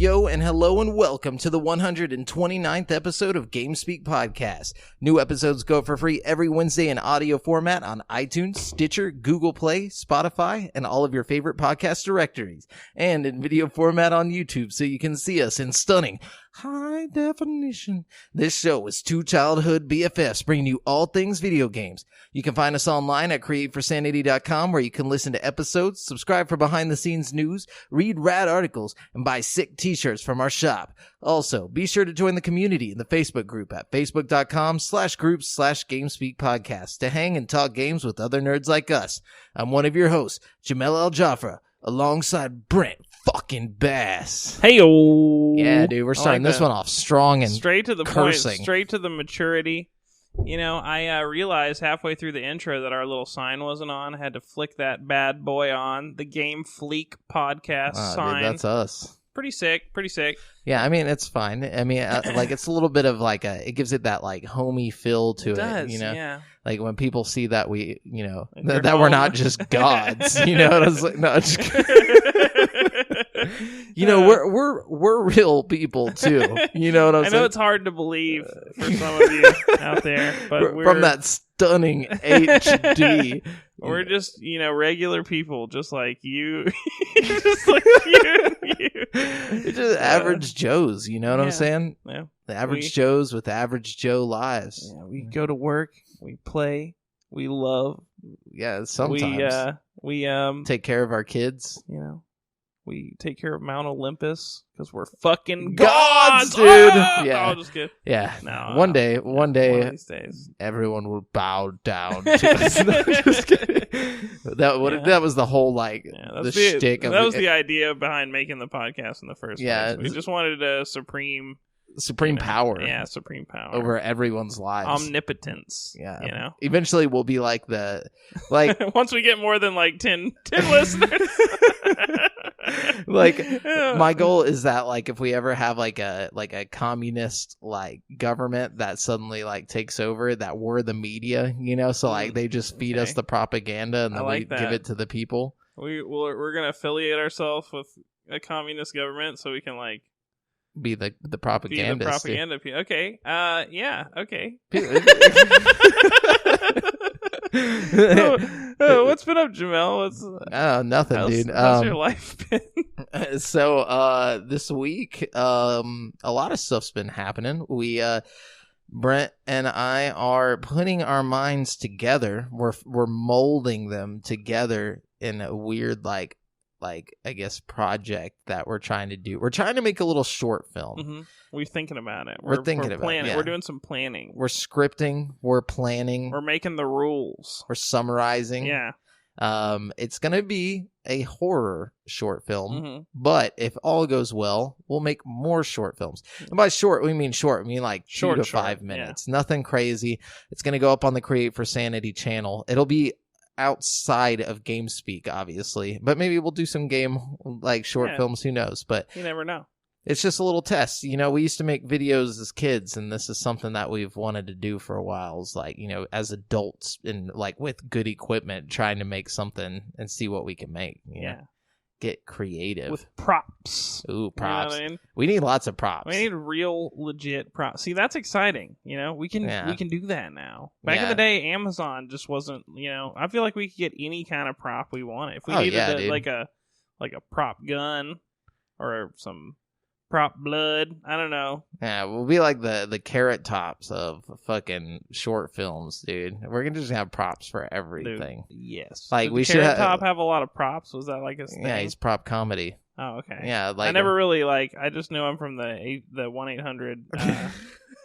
Yo, and hello and welcome to the 129th episode of GameSpeak Podcast. New episodes go for free every Wednesday in audio format on iTunes, Stitcher, Google Play, Spotify, and all of your favorite podcast directories, and in video format on YouTube so you can see us in stunning high definition. This show is two childhood BFFs bringing you all things video games. You can find us online at createforsanity.com where you can listen to episodes, subscribe for behind the scenes news, read rad articles, and buy sick t-shirts from our shop. Also, be sure to join the community in the Facebook group at facebook.com/groups/GameSpeak Podcast to hang and talk games with other nerds like us. I'm one of your hosts, JAMAL Al-Jafra, alongside Brent fucking Bass. Hey-o. Yeah, dude, we're starting this one off strong and straight to the cursing. point, straight to the maturity. You know, I realized halfway through the intro that our little sign wasn't on. I had to flick that bad boy on. The Game Fleek podcast sign. Dude, that's us. Pretty sick. Yeah, I mean, it's fine. I mean, like, it's a little bit of like it gives it that like homey feel to it, you know? Yeah. Like when people see that we, you know, Like that we're not just gods, you know what I was like? No, just you know, we're real people too. You know what I'm saying? I know it's hard to believe for some of you out there, but we're from that stunning HD. We're just, you know, regular people, just like you. Just like you. It's just average Joes, you know what I'm saying? Yeah. The average Joes with average Joe lives. Yeah, we go to work, we play, we love. Yeah, sometimes. We take care of our kids. You know, we take care of Mount Olympus because we're fucking gods, dude. Oh! Yeah. No, just kidding. Yeah. No, one day, one of these days, everyone will bow down to us. No, just kidding. That was the whole like the shtick. That was the idea behind making the podcast in the first place. We just wanted a supreme power. Yeah, supreme power over everyone's lives. Omnipotence. Yeah. You know. Eventually we'll be like once we get more than like 10 listeners. Like my goal is that like if we ever have like a communist like government that suddenly like takes over, that we're the media, you know, so like they just feed us the propaganda and then we give it to the people. We're gonna affiliate ourselves with a communist government so we can like be the propagandist. Okay. Yeah. Okay. What's been up, Jamel? Nothing, dude. How's your life been? So, this week, a lot of stuff's been happening. Brent and I are putting our minds together. We're molding them together in a weird, like I guess project that we're trying to do. We're trying to make a little short film. Mm-hmm. We're thinking about it. We're thinking about planning. it. Yeah. We're doing some planning. We're scripting. We're planning. We're making the rules. We're summarizing. Yeah. It's gonna be a horror short film, but if all goes well, we'll make more short films. And by short, we mean like 2 to 5 minutes. Yeah. Nothing crazy. It's gonna go up on the Create for Sanity channel. It'll be outside of GameSpeak, obviously, but maybe we'll do some game like short films. Who knows? But you never know. It's just a little test. You know, we used to make videos as kids, and this is something that we've wanted to do for a while. It's like, you know, as adults and like with good equipment, trying to make something and see what we can make. You know? Get creative with props. Ooh, props! You know what I mean? We need lots of props. We need real, legit props. See, that's exciting. You know, we can do that now. Back in the day, Amazon just wasn't. You know, I feel like we could get any kind of prop we wanted. If we needed like a prop gun or some prop blood, I don't know. Yeah, we'll be like the Carrot Tops of fucking short films, dude. We're gonna just have props for everything. Dude, yes, like we should. Carrot Top have a lot of props. Was that like his thing? Yeah, he's prop comedy. Oh, okay. Yeah, like I never really I just knew him from the 1-800.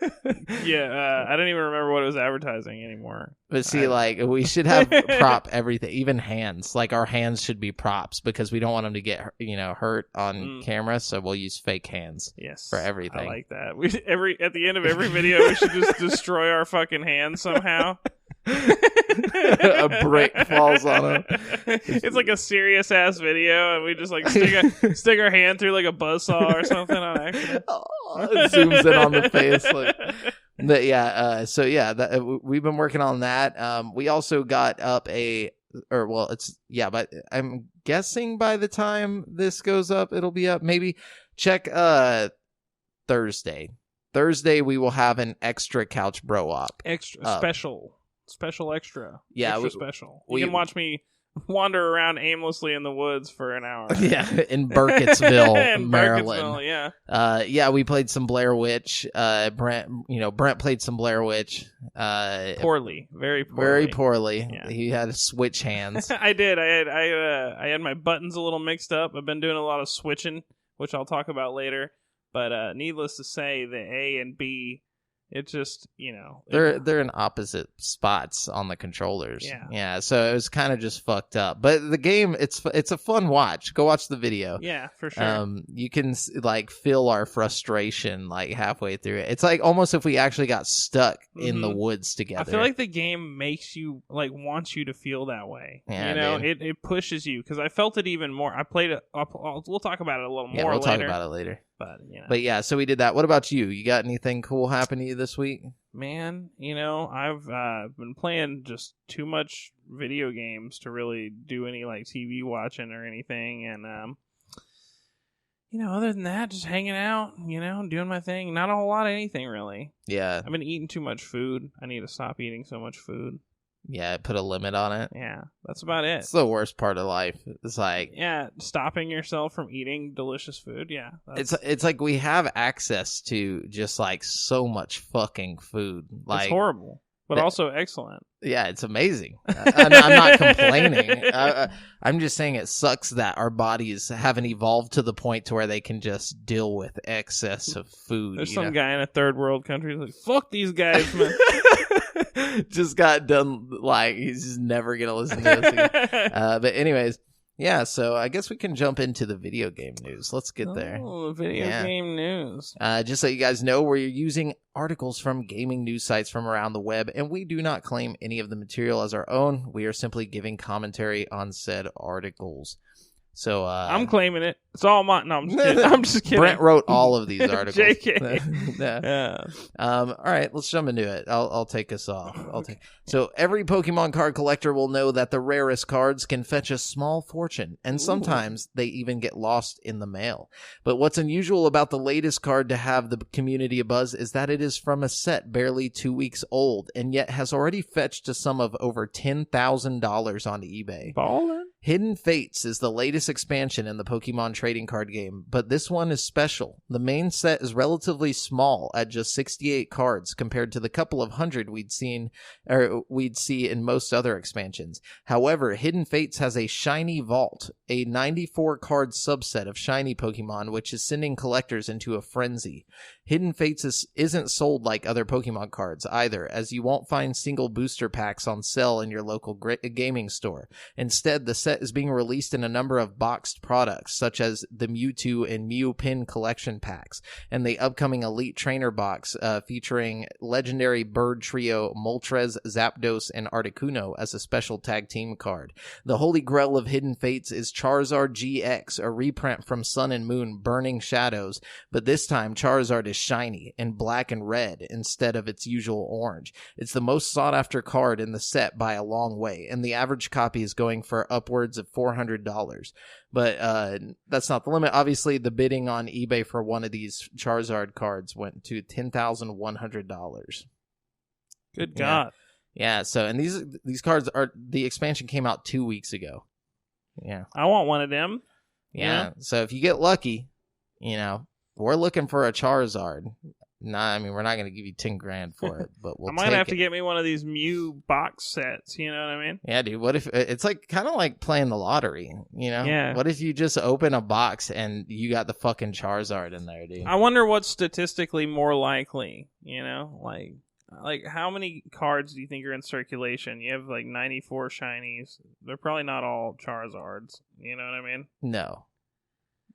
I don't even remember what it was advertising anymore. But see, like, we should have prop everything, even hands. Like, our hands should be props because we don't want them to get, you know, hurt on camera. So we'll use fake hands. Yes, for everything. I like that. At the end of every video, we should just destroy our fucking hands somehow. A brick falls on him. It's like a serious ass video, and we just like stick our hand through like a buzzsaw or something on accident. It zooms in on the face. Like, but we've been working on that. We also got up a but I'm guessing by the time this goes up, it'll be up. Maybe check Thursday. Thursday we will have an extra couch bro op. Special extra. Yeah, extra special. You can watch me wander around aimlessly in the woods for an hour. Yeah, in Burkittsville, Maryland. Burkittsville, yeah, we played some Blair Witch. Brent played some Blair Witch. Poorly, very poorly. Yeah. He had to switch hands. I did. I had my buttons a little mixed up. I've been doing a lot of switching, which I'll talk about later. But needless to say, the A and B, it just, they're in opposite spots on the controllers. Yeah. So it was kind of just fucked up. But the game, it's a fun watch. Go watch the video. Yeah, for sure. You can feel our frustration halfway through it. It's almost if we actually got stuck in the woods together. I feel like the game makes you wants you to feel that way. Yeah, it pushes you, because I felt it even more. I played it. We'll talk about it a little more. Yeah, we'll later. talk about it later. But yeah, so we did that. What about you? You got anything cool happen to you this week? Man, I've been playing just too much video games to really do any TV watching or anything, and other than that, just hanging out, doing my thing. Not a whole lot of anything really. Yeah, I've been eating too much food. I need to stop eating so much food. Yeah, put a limit on it. Yeah, that's about it. It's the worst part of life. It's stopping yourself from eating delicious food. Yeah, it's like we have access to just so much fucking food. It's horrible, but also excellent. Yeah, it's amazing. I'm not complaining. I'm just saying it sucks that our bodies haven't evolved to the point to where they can just deal with excess of food. There's some guy in a third world country who's like, fuck these guys, man. Just got done, he's just never gonna listen to this again. But anyways, yeah, so I guess we can jump into the video game news. Let's get there. Oh, video game news. Just so you guys know, we're using articles from gaming news sites from around the web, and we do not claim any of the material as our own. We are simply giving commentary on said articles. So I'm claiming it. It's all mine. No, I'm just kidding. I'm just kidding. Brent wrote all of these articles. JK. Yeah. All right, let's jump into it. I'll take us off. So every Pokemon card collector will know that the rarest cards can fetch a small fortune, and sometimes they even get lost in the mail. But what's unusual about the latest card to have the community abuzz is that it is from a set barely 2 weeks old, and yet has already fetched a sum of over $10,000 on eBay. Ballin'. Hidden Fates is the latest expansion in the Pokemon trading card game, but this one is special. The main set is relatively small at just 68 cards compared to the couple of hundred we'd see in most other expansions. However, Hidden Fates has a shiny vault, a 94 card subset of shiny Pokemon, which is sending collectors into a frenzy. Hidden Fates isn't sold like other Pokemon cards either, as you won't find single booster packs on sale in your local gaming store. Instead, the set is being released in a number of boxed products, such as the Mewtwo and Mew Pin collection packs, and the upcoming Elite Trainer box featuring legendary bird trio Moltres, Zapdos, and Articuno as a special tag team card. The holy grail of Hidden Fates is Charizard GX, a reprint from Sun and Moon Burning Shadows, but this time Charizard is shiny in black and red instead of its usual orange. It's the most sought after card in the set by a long way, and the average copy is going for upwards of $400. But that's not the limit. Obviously, the bidding on eBay for one of these Charizard cards went to $10,100. Good God. Yeah, so and these cards the expansion came out 2 weeks ago. Yeah. I want one of them. Yeah. So if you get lucky, we're looking for a Charizard. Nah, I mean, we're not going to give you $10,000 for it, but we'll take it. I might have to get me one of these Mew box sets, you know what I mean? Yeah, dude, what if, it's kind of like playing the lottery, Yeah. What if you just open a box and you got the fucking Charizard in there, dude? I wonder what's statistically more likely, like how many cards do you think are in circulation? You have 94 shinies. They're probably not all Charizards, you know what I mean? No.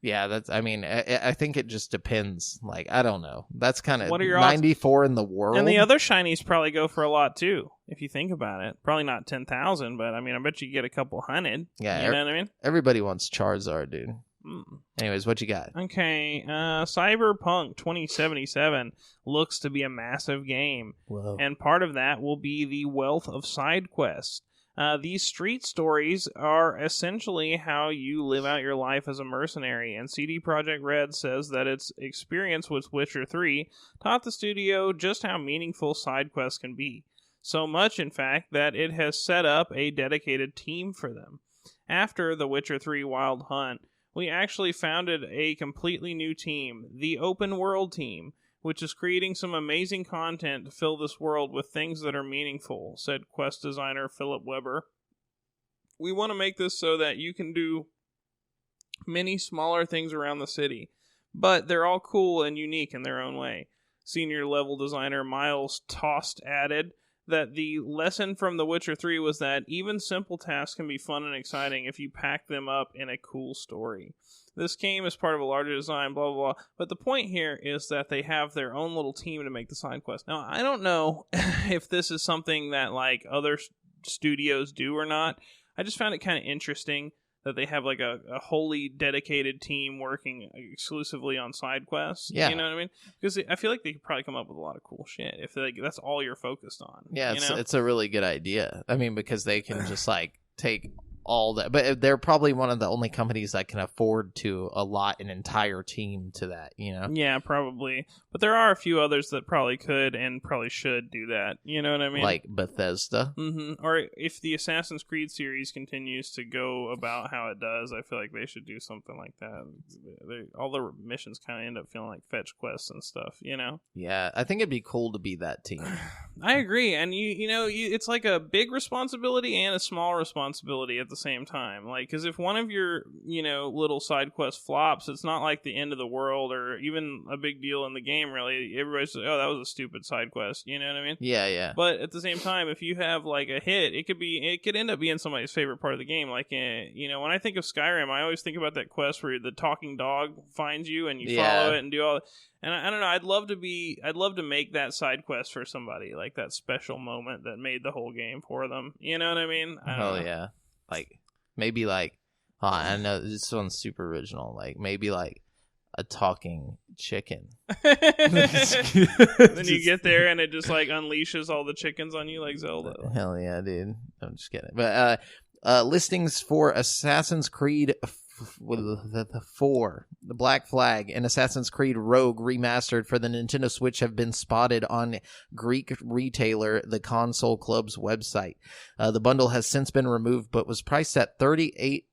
Yeah, I think it just depends. I don't know. That's kind of 94 odds? In the world. And the other shinies probably go for a lot too, if you think about it. Probably not 10,000, but I bet you get a couple hundred. Yeah, you know what I mean? Everybody wants Charizard, dude. Anyways, what you got? Okay, Cyberpunk 2077 looks to be a massive game. Whoa. And part of that will be the wealth of side quests. These street stories are essentially how you live out your life as a mercenary, and CD Projekt Red says that its experience with Witcher 3 taught the studio just how meaningful side quests can be. So much, in fact, that it has set up a dedicated team for them. After the Witcher 3 Wild Hunt, we actually founded a completely new team, the Open World team, which is creating some amazing content to fill this world with things that are meaningful, said quest designer Philip Weber. We want to make this so that you can do many smaller things around the city, but they're all cool and unique in their own way. Senior level designer Miles Tost added that the lesson from The Witcher 3 was that even simple tasks can be fun and exciting if you pack them up in a cool story. This came as part of a larger design, blah, blah, blah. But the point here is that they have their own little team to make the side quest. Now, I don't know if this is something that, like, other studios do or not. I just found it kind of interesting that they have like a wholly dedicated team working exclusively on side quests. Yeah. You know what I mean? Because I feel like they could probably come up with a lot of cool shit if that's all you're focused on. Yeah, it's a really good idea. I mean, because they can just like take all that, but they're probably one of the only companies that can afford to allot an entire team to that, you know? Yeah, probably. But there are a few others that probably could and probably should do that. You know what I mean? Like Bethesda. Mm-hmm. Or if the Assassin's Creed series continues to go about how it does, I feel like they should do something like that. All the missions kind of end up feeling like fetch quests and stuff, you know? Yeah, I think it'd be cool to be that team. I agree. And it's like a big responsibility and a small responsibility at the same time. Like, because if one of your, little side quests flops, it's not like the end of the world or even a big deal in the game, really. Everybody's like, oh, that was a stupid side quest. You know what I mean? Yeah, yeah. But at the same time, if you have like a hit, it could end up being somebody's favorite part of the game. Like, when I think of Skyrim, I always think about that quest where the talking dog finds you and you follow it and do all. And I don't know. I'd love to make that side quest for somebody, like that special moment that made the whole game for them. You know what I mean? Oh yeah, like maybe like I know this one's super original. Like maybe like a talking chicken. Then you get there and it just like unleashes all the chickens on you like Zelda. Hell yeah, dude! I'm just kidding. But listings for Assassin's Creed 4, the Black Flag, and Assassin's Creed Rogue Remastered for the Nintendo Switch have been spotted on Greek retailer The Console Club's website. The bundle has since been removed, but was priced at £38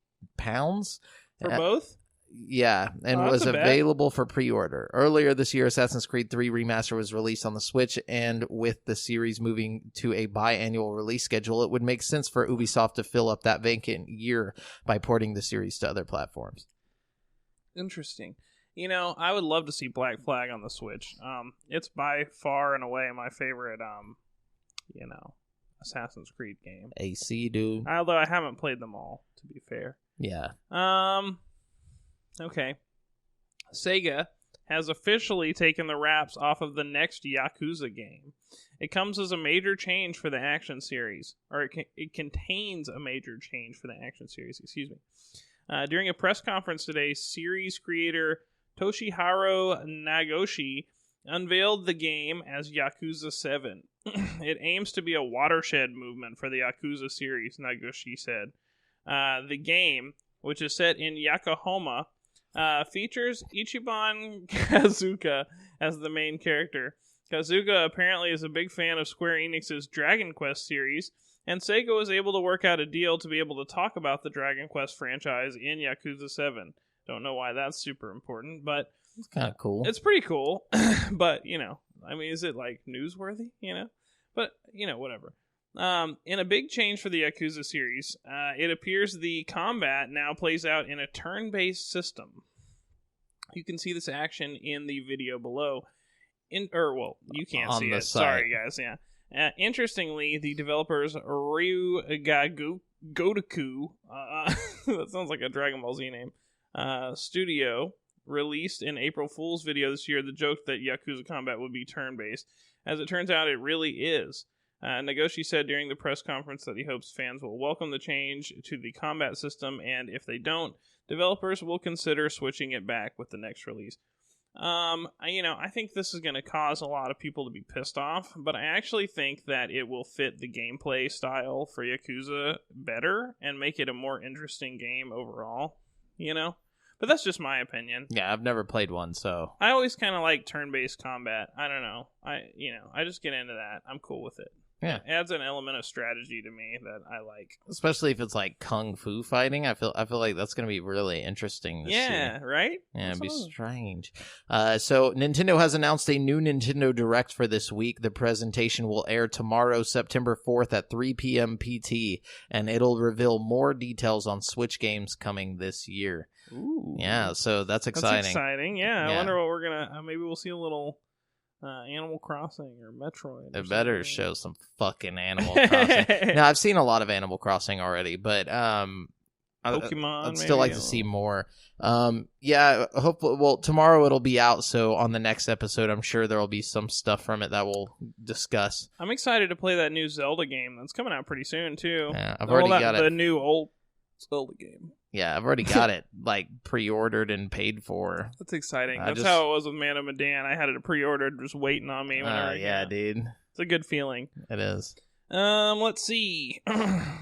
for both. Yeah, and was available for pre-order. Earlier this year, Assassin's Creed 3 Remaster was released on the Switch, and with the series moving to a biannual release schedule, it would make sense for Ubisoft to fill up that vacant year by porting the series to other platforms. Interesting. I would love to see Black Flag on the Switch. It's by far and away my favorite, Assassin's Creed game. AC, dude. Although I haven't played them all, to be fair. Yeah. Okay. Sega has officially taken the wraps off of the next Yakuza game. It comes as a major change for the action series, or it contains a major change for the action series, excuse me. During a press conference today, series creator Toshihiro Nagoshi unveiled the game as Yakuza 7. It aims to be a watershed movement for the Yakuza series, Nagoshi said. The game, which is set in Yokohama, features Ichiban Kazuka as the main character. Kazuka apparently is a big fan of Square Enix's Dragon Quest series, and Sega was able to work out a deal to be able to talk about the Dragon Quest franchise in Yakuza 7. Don't know why that's super important, but it's kind of cool. It's pretty cool, but, is it, like, newsworthy, But, whatever. In a big change for the Yakuza series, it appears the combat now plays out in a turn-based system. You can see this action in the video below. You can't see it. Side. Sorry, guys. Yeah. Interestingly, the developers Ryu Gotoku, that sounds like a Dragon Ball Z name, studio, released an April Fool's video this year the joke that Yakuza combat would be turn-based. As it turns out, it really is. Nagoshi said during the press conference that he hopes fans will welcome the change to the combat system, and if they don't, developers will consider switching it back with the next release. I think this is going to cause a lot of people to be pissed off, but I actually think that it will fit the gameplay style for Yakuza better and make it a more interesting game overall, But that's just my opinion. Yeah, I've never played one, so I always kind of like turn-based combat. I don't know. I just get into that. I'm cool with it. Yeah. It adds an element of strategy to me that I like. Especially if it's like kung fu fighting. I feel like that's going to be really interesting to see. Yeah, right? Yeah, it'd be strange. So Nintendo has announced a new Nintendo Direct for this week. The presentation will air tomorrow, September 4th at 3 p.m. PT, and it'll reveal more details on Switch games coming this year. Ooh. Yeah, so that's exciting. That's exciting, yeah. I wonder what we're going to... maybe we'll see a little... Animal Crossing or Metroid. It better show some fucking Animal Crossing. Now, I've seen a lot of Animal Crossing already, but Pokemon. I'd still like to see more. Hopefully, well, tomorrow it'll be out, so on the next episode, I'm sure there will be some stuff from it that we'll discuss. I'm excited to play that new Zelda game that's coming out pretty soon too. Yeah, I've already got it. The new old Zelda game. Yeah, I've already got it, pre-ordered and paid for. That's exciting. That's how it was with Medan. I had it pre-ordered, just waiting on me. Dude. It's a good feeling. It is. Let's see. I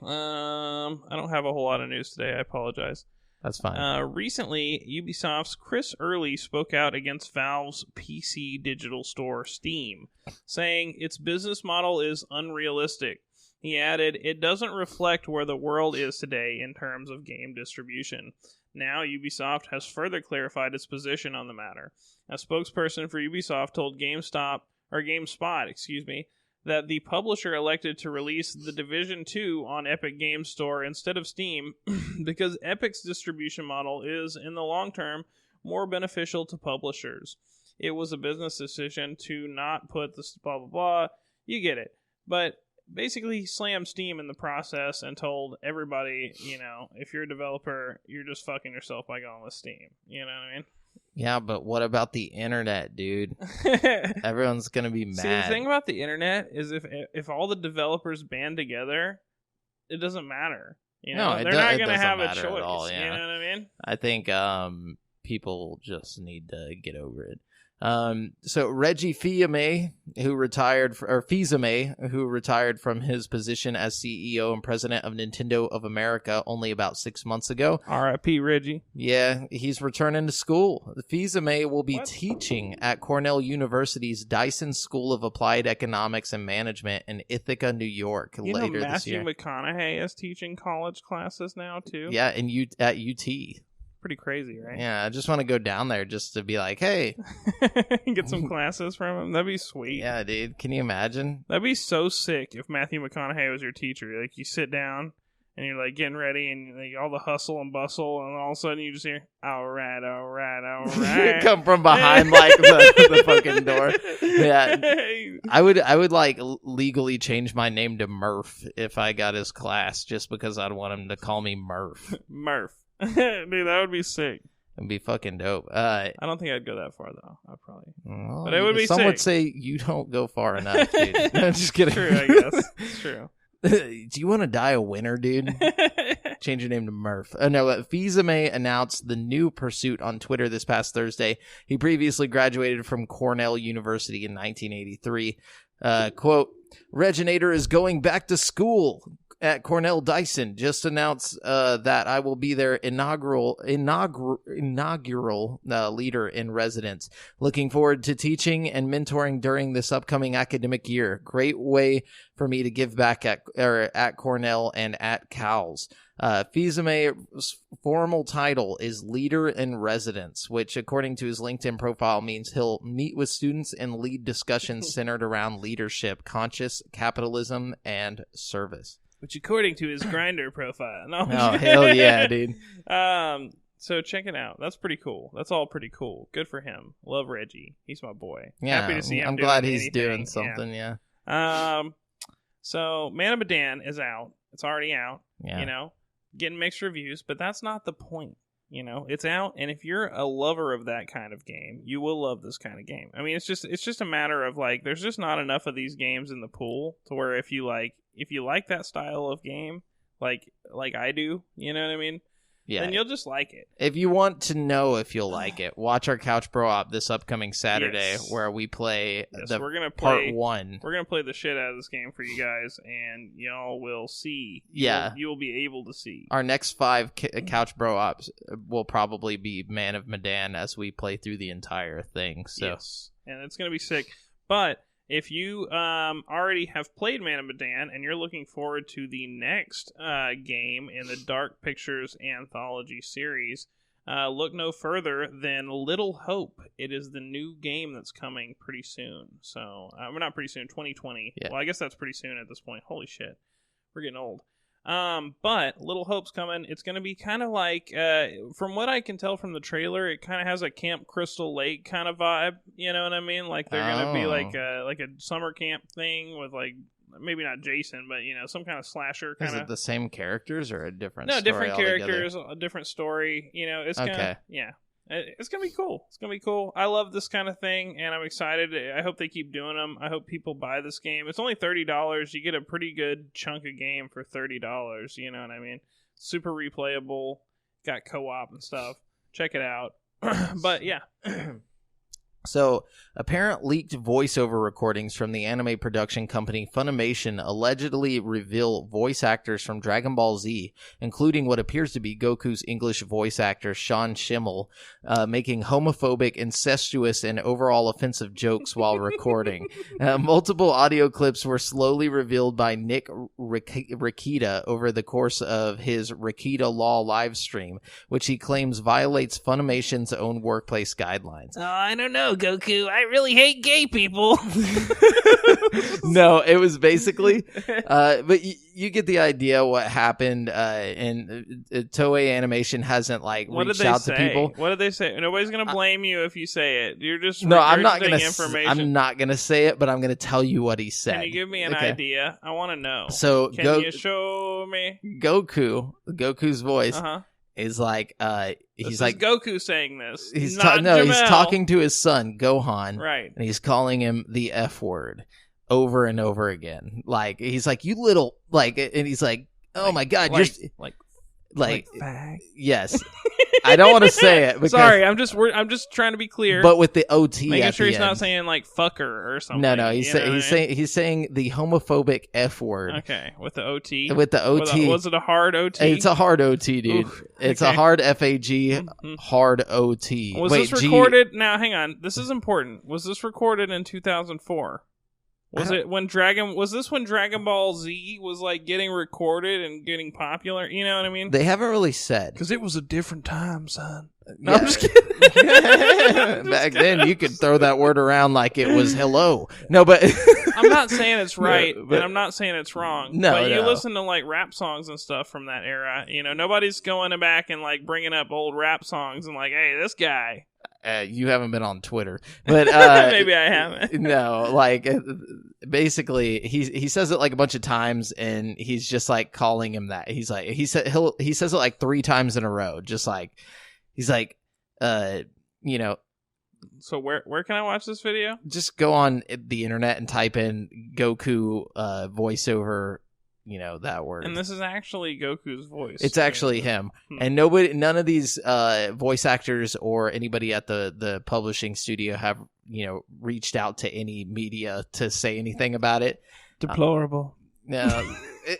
don't have a whole lot of news today. I apologize. That's fine. Recently, Ubisoft's Chris Early spoke out against Valve's PC digital store, Steam, saying its business model is unrealistic. He added, "It doesn't reflect where the world is today in terms of game distribution." Now, Ubisoft has further clarified its position on the matter. A spokesperson for Ubisoft told GameSpot, that the publisher elected to release The Division 2 on Epic Games Store instead of Steam because Epic's distribution model is, in the long term, more beneficial to publishers. It was a business decision to not put this blah, blah, blah. You get it. But basically, he slammed Steam in the process and told everybody, if you're a developer, you're just fucking yourself by going with Steam. You know what I mean? Yeah, but what about the internet, dude? Everyone's going to be mad. See, the thing about the internet is if all the developers band together, it doesn't matter. They're not going to have a choice. All, yeah. You know what I mean? I think people just need to get over it. So Reggie Fils-Aimé, who retired from his position as CEO and president of Nintendo of America only about 6 months ago. R.I.P. Reggie. Yeah, he's returning to school. Fils-Aimé will be teaching at Cornell University's Dyson School of Applied Economics and Management in Ithaca, New York later this year. Matthew McConaughey is teaching college classes now, too? Yeah, at UT. Pretty crazy, right? Yeah, I just want to go down there just to be like, hey. Get some classes from him. That'd be sweet. Yeah, dude. Can you imagine? That'd be so sick if Matthew McConaughey was your teacher. Like, you sit down and you're, getting ready and all the hustle and bustle, and all of a sudden you just hear, all right. Come from behind, the fucking door. Yeah. I would, legally change my name to Murph if I got his class, just because I'd want him to call me Murph. Murph. Dude, that would be sick. It'd be fucking dope. I don't think I'd go that far, though. I'd probably. Well, but it would be some sick. Would say you don't go far enough, dude. I'm just kidding. True, I guess. It's true. Do you want to die a winner, dude? Change your name to Murph. No, Fils-Aimé announced the new pursuit on Twitter this past Thursday. He previously graduated from Cornell University in 1983. Quote, Reginator is going back to school at Cornell Dyson. Just announced that I will be their inaugural leader in residence. Looking forward to teaching and mentoring during this upcoming academic year. Great way for me to give back at Cornell and at Cowles. Fils-Aimé's formal title is Leader in Residence, which, according to his LinkedIn profile, means he'll meet with students and lead discussions centered around leadership, conscious capitalism, and service. Which, according to his Grindr profile. No, oh, hell yeah, dude. So check it out. That's pretty cool. That's all pretty cool. Good for him. Love Reggie. He's my boy. Yeah, happy to see him. I'm glad he's doing something. Yeah. So Man of Medan is out. It's already out. Yeah. Getting mixed reviews, but that's not the point. It's out, and if you're a lover of that kind of game, you will love this kind of game. I mean, it's just a matter of there's just not enough of these games in the pool to where if you like that style of game, like I do, you know what I mean? then you'll just like it. If you want to know if you'll like it, watch our Couch Bro Op this upcoming Saturday, where we play part 1. We're gonna play the shit out of this game for you guys, and y'all will see. You'll be able to see. Our next 5 Couch Bro Ops will probably be Man of Medan as we play through the entire thing. So. Yes, and it's gonna be sick. But if you already have played Man of Medan and you're looking forward to the next game in the Dark Pictures Anthology series, look no further than Little Hope. It is the new game that's coming pretty soon. So, not pretty soon, 2020. Yeah. Well, I guess that's pretty soon at this point. Holy shit. We're getting old. But Little Hope's coming. It's going to be kind of like, from what I can tell from the trailer, it kind of has a Camp Crystal Lake kind of vibe. You know what I mean? Like they're going to be like a summer camp thing with like, maybe not Jason, but some kind of slasher kind of. Is it the same characters or a different? No, different characters, a different story. It's okay. It's going to be cool. It's going to be cool. I love this kind of thing, and I'm excited. I hope they keep doing them. I hope people buy this game. It's only $30. You get a pretty good chunk of game for $30. You know what I mean? Super replayable. Got co-op and stuff. Check it out. But, yeah. So, apparent leaked voiceover recordings from the anime production company Funimation allegedly reveal voice actors from Dragon Ball Z, including what appears to be Goku's English voice actor Sean Schimmel, making homophobic, incestuous, and overall offensive jokes while recording. Multiple audio clips were slowly revealed by Nick Rikita over the course of his Rikita Law live stream, which he claims violates Funimation's own workplace guidelines. Oh, I don't know, Goku. I really hate gay people. No, it was basically, but you get the idea what happened, and Toei Animation hasn't reached out to people. What did they say? Nobody's going to blame you if you say it. You're just I'm not going to say it, but I'm going to tell you what he said. Can you give me an idea? I want to know. So Can you show me? Goku's voice is like, he's like Goku saying this. He's not no, he's talking to his son Gohan, right? And he's calling him the F word over and over again. Like he's like, you little and he's like, oh my god, you're like fag. Yes. I don't want to say it. Because, sorry, I'm just trying to be clear. But with the OT, making sure he's not saying like fucker or something. No, he's saying the homophobic F word. Okay, with the OT. With the OT, was it a hard OT? It's a hard OT, dude. Oof, it's a hard FAG, hard OT. Was this recorded? Now, hang on. This is important. Was this recorded in 2004? Was this when Dragon Ball Z was like getting recorded and getting popular? You know what I mean? They haven't really said. Because it was a different time, son. No, I'm just kidding. Back then, you could throw that word around like it was hello. No, but I'm not saying it's right, and I'm not saying it's wrong. No, but you listen to like rap songs and stuff from that era. Nobody's going back and like bringing up old rap songs and like, hey, this guy. You haven't been on Twitter, but maybe I haven't. No, like basically, he says it like a bunch of times, and he's just like calling him that. He's like he says it like 3 times in a row, just like he's like, So where can I watch this video? Just go on the internet and type in Goku voiceover. That word. And this is actually Goku's voice. It's actually him. And none of these voice actors or anybody at the publishing studio have, reached out to any media to say anything about it. Deplorable. No.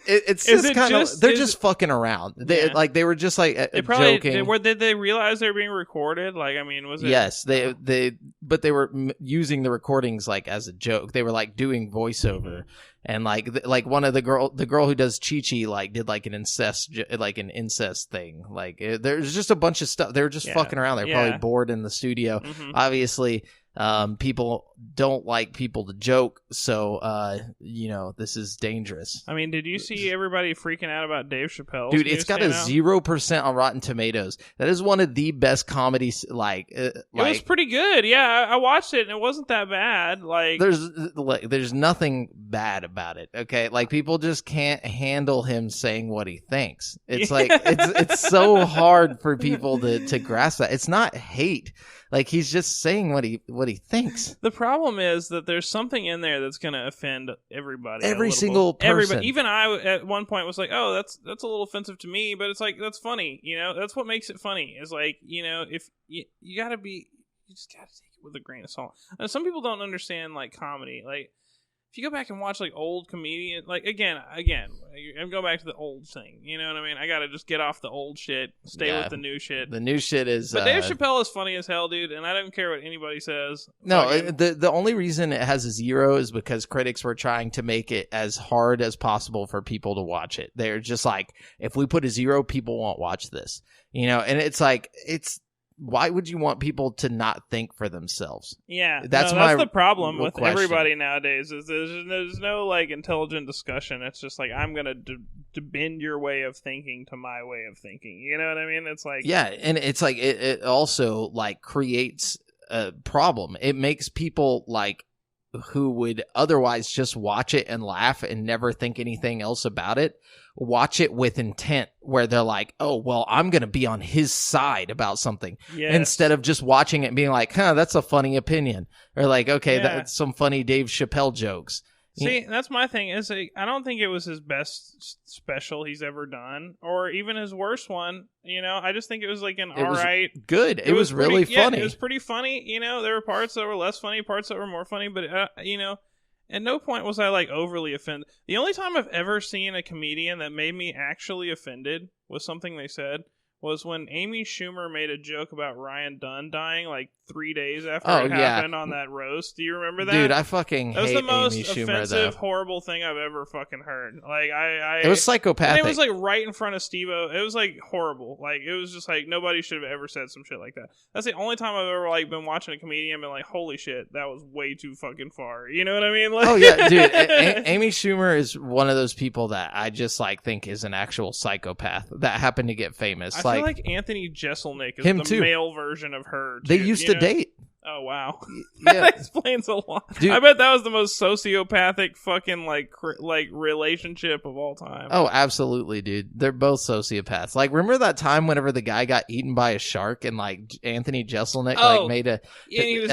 It's just kind of, they're just fucking around. They were just like joking. Did they realize they were being recorded? Like, I mean, was it? Yes, but they were using the recordings like as a joke. They were like doing voiceover, and like one of the girl who does Chi-Chi like did like an incest thing. Like there's just a bunch of stuff. They were just fucking around. They're probably bored in the studio. Mm-hmm. Obviously. People don't like people to joke, so this is dangerous. I mean, did you see everybody freaking out about Dave Chappelle? Dude, it's got a 0% on Rotten Tomatoes. That is one of the best comedies. It was pretty good. Yeah, I watched it and it wasn't that bad. There's nothing bad about it. Okay, like people just can't handle him saying what he thinks. It's like it's so hard for people to grasp that. It's not hate. Like he's just saying what he he thinks. The problem is that there's something in there that's going to offend everybody. Every single person. Everybody. Even I, at one point, was like, "Oh, that's a little offensive to me," but it's like that's funny. That's what makes it funny. Is like, if you gotta be, you just gotta take it with a grain of salt. Some people don't understand like comedy, like. If you go back and watch like old comedians, like again, I'm going back to the old thing. You know what I mean? I gotta just get off the old shit, stay with the new shit. The new shit is. But Dave Chappelle is funny as hell, dude, and I don't care what anybody says. No, the only reason it has a 0 is because critics were trying to make it as hard as possible for people to watch it. They're just like, if we put a 0, people won't watch this. And it's like why would you want people to not think for themselves? Yeah, that's the problem with everybody nowadays. Is there's no like intelligent discussion. It's just like I'm gonna bend your way of thinking to my way of thinking. You know what I mean? It's like and it's like it also like creates a problem. It makes people like who would otherwise just watch it and laugh and never think anything else about it, watch it with intent where they're like, oh, well, I'm going to be on his side about something instead of just watching it and being like, that's a funny opinion, or like, okay, that's some funny Dave Chappelle jokes. See, that's my thing. Is like, I don't think it was his best special he's ever done, or even his worst one. I just think it was like alright. Good. It was really funny. It was pretty funny. There were parts that were less funny, parts that were more funny, but at no point was I like overly offended. The only time I've ever seen a comedian that made me actually offended was something they said was when Amy Schumer made a joke about Ryan Dunn dying like 3 days after it happened on that roast. Do you remember that? Dude, I fucking hate Amy Schumer, that was the most offensive, horrible thing I've ever fucking heard. Like, it was psychopathic. And it was like right in front of Steve-O. It was like horrible. Like, it was just like nobody should have ever said some shit like that. That's the only time I've ever like been watching a comedian and been like, holy shit, that was way too fucking far. You know what I mean? Like, oh yeah, dude. Amy Schumer is one of those people that I just like think is an actual psychopath that happened to get famous. I feel like Anthony Jeselnik is the male version of her. They used to date. Oh wow, that explains a lot. Dude, I bet that was the most sociopathic fucking like relationship of all time. Oh, absolutely, dude. They're both sociopaths. Like, remember that time whenever the guy got eaten by a shark and like Anthony Jeselnik like made a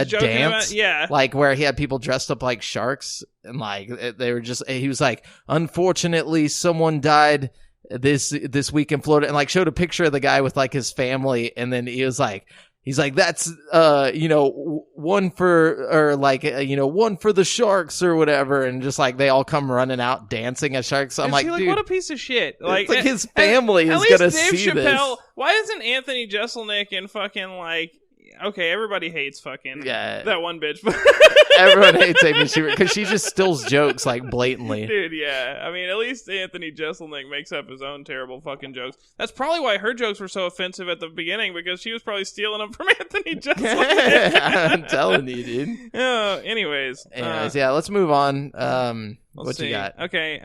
dance, like where he had people dressed up like sharks and like they were just. He was like, unfortunately, someone died this week in Florida, and like showed a picture of the guy with like his family, and then he's like, that's, one for the sharks or whatever. And just like, they all come running out dancing as sharks. So I'm like, dude, what a piece of shit. Like his family is going to see Chappelle, this. Why isn't Anthony Jeselnik and fucking like, okay, everybody hates fucking that one bitch. Everyone hates Amy Schumer because she just steals jokes like blatantly. Dude, yeah. I mean, at least Anthony Jeselnik makes up his own terrible fucking jokes. That's probably why her jokes were so offensive at the beginning, because she was probably stealing them from Anthony Jeselnik. I'm telling you, dude. Oh, anyways, let's move on. What you got? Okay,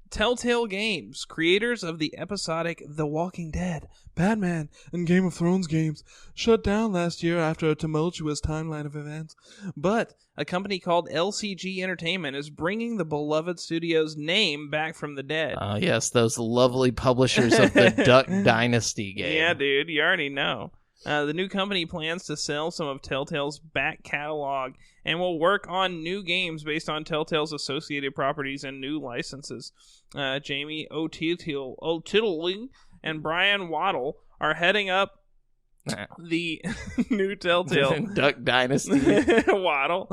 Telltale Games, creators of the episodic The Walking Dead, Batman, and Game of Thrones games, shut down last year after a tumultuous timeline of events. But a company called LCG Entertainment is bringing the beloved studio's name back from the dead. Oh, yes, those lovely publishers of the Duck Dynasty game. Yeah, dude, you already know. The new company plans to sell some of Telltale's back catalog and will work on new games based on Telltale's associated properties and new licenses. Jamie O'Tiddling and Brian Waddle are heading up the new Telltale Duck Dynasty. Waddle.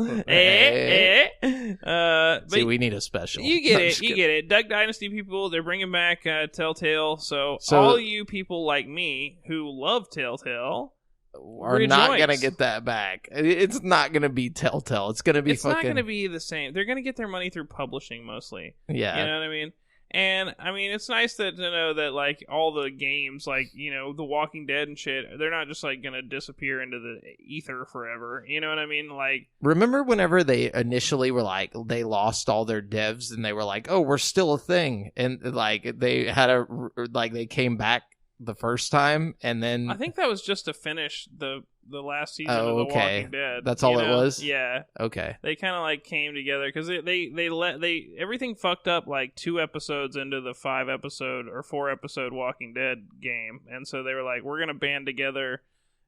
See, we need a special. You get it. Duck Dynasty people, they're bringing back Telltale. So all you people like me who love Telltale are not going to get that back. It's not going to be Telltale. It's going to be It's not going to be the same. They're going to get their money through publishing mostly. Yeah. You know what I mean? And, I mean, it's nice to know that, like, all the games, like, The Walking Dead and shit, they're not just, like, going to disappear into the ether forever. You know what I mean? Like, remember whenever they initially were, like, they lost all their devs and they were like, oh, we're still a thing. And, like, they had they came back the first time, and then... I think that was just to finish the last season of The Walking Dead. That's all it was? Yeah. Okay. They kind of like came together because they everything fucked up like 2 episodes into the 5-episode or 4-episode Walking Dead game, and so they were like, we're gonna band together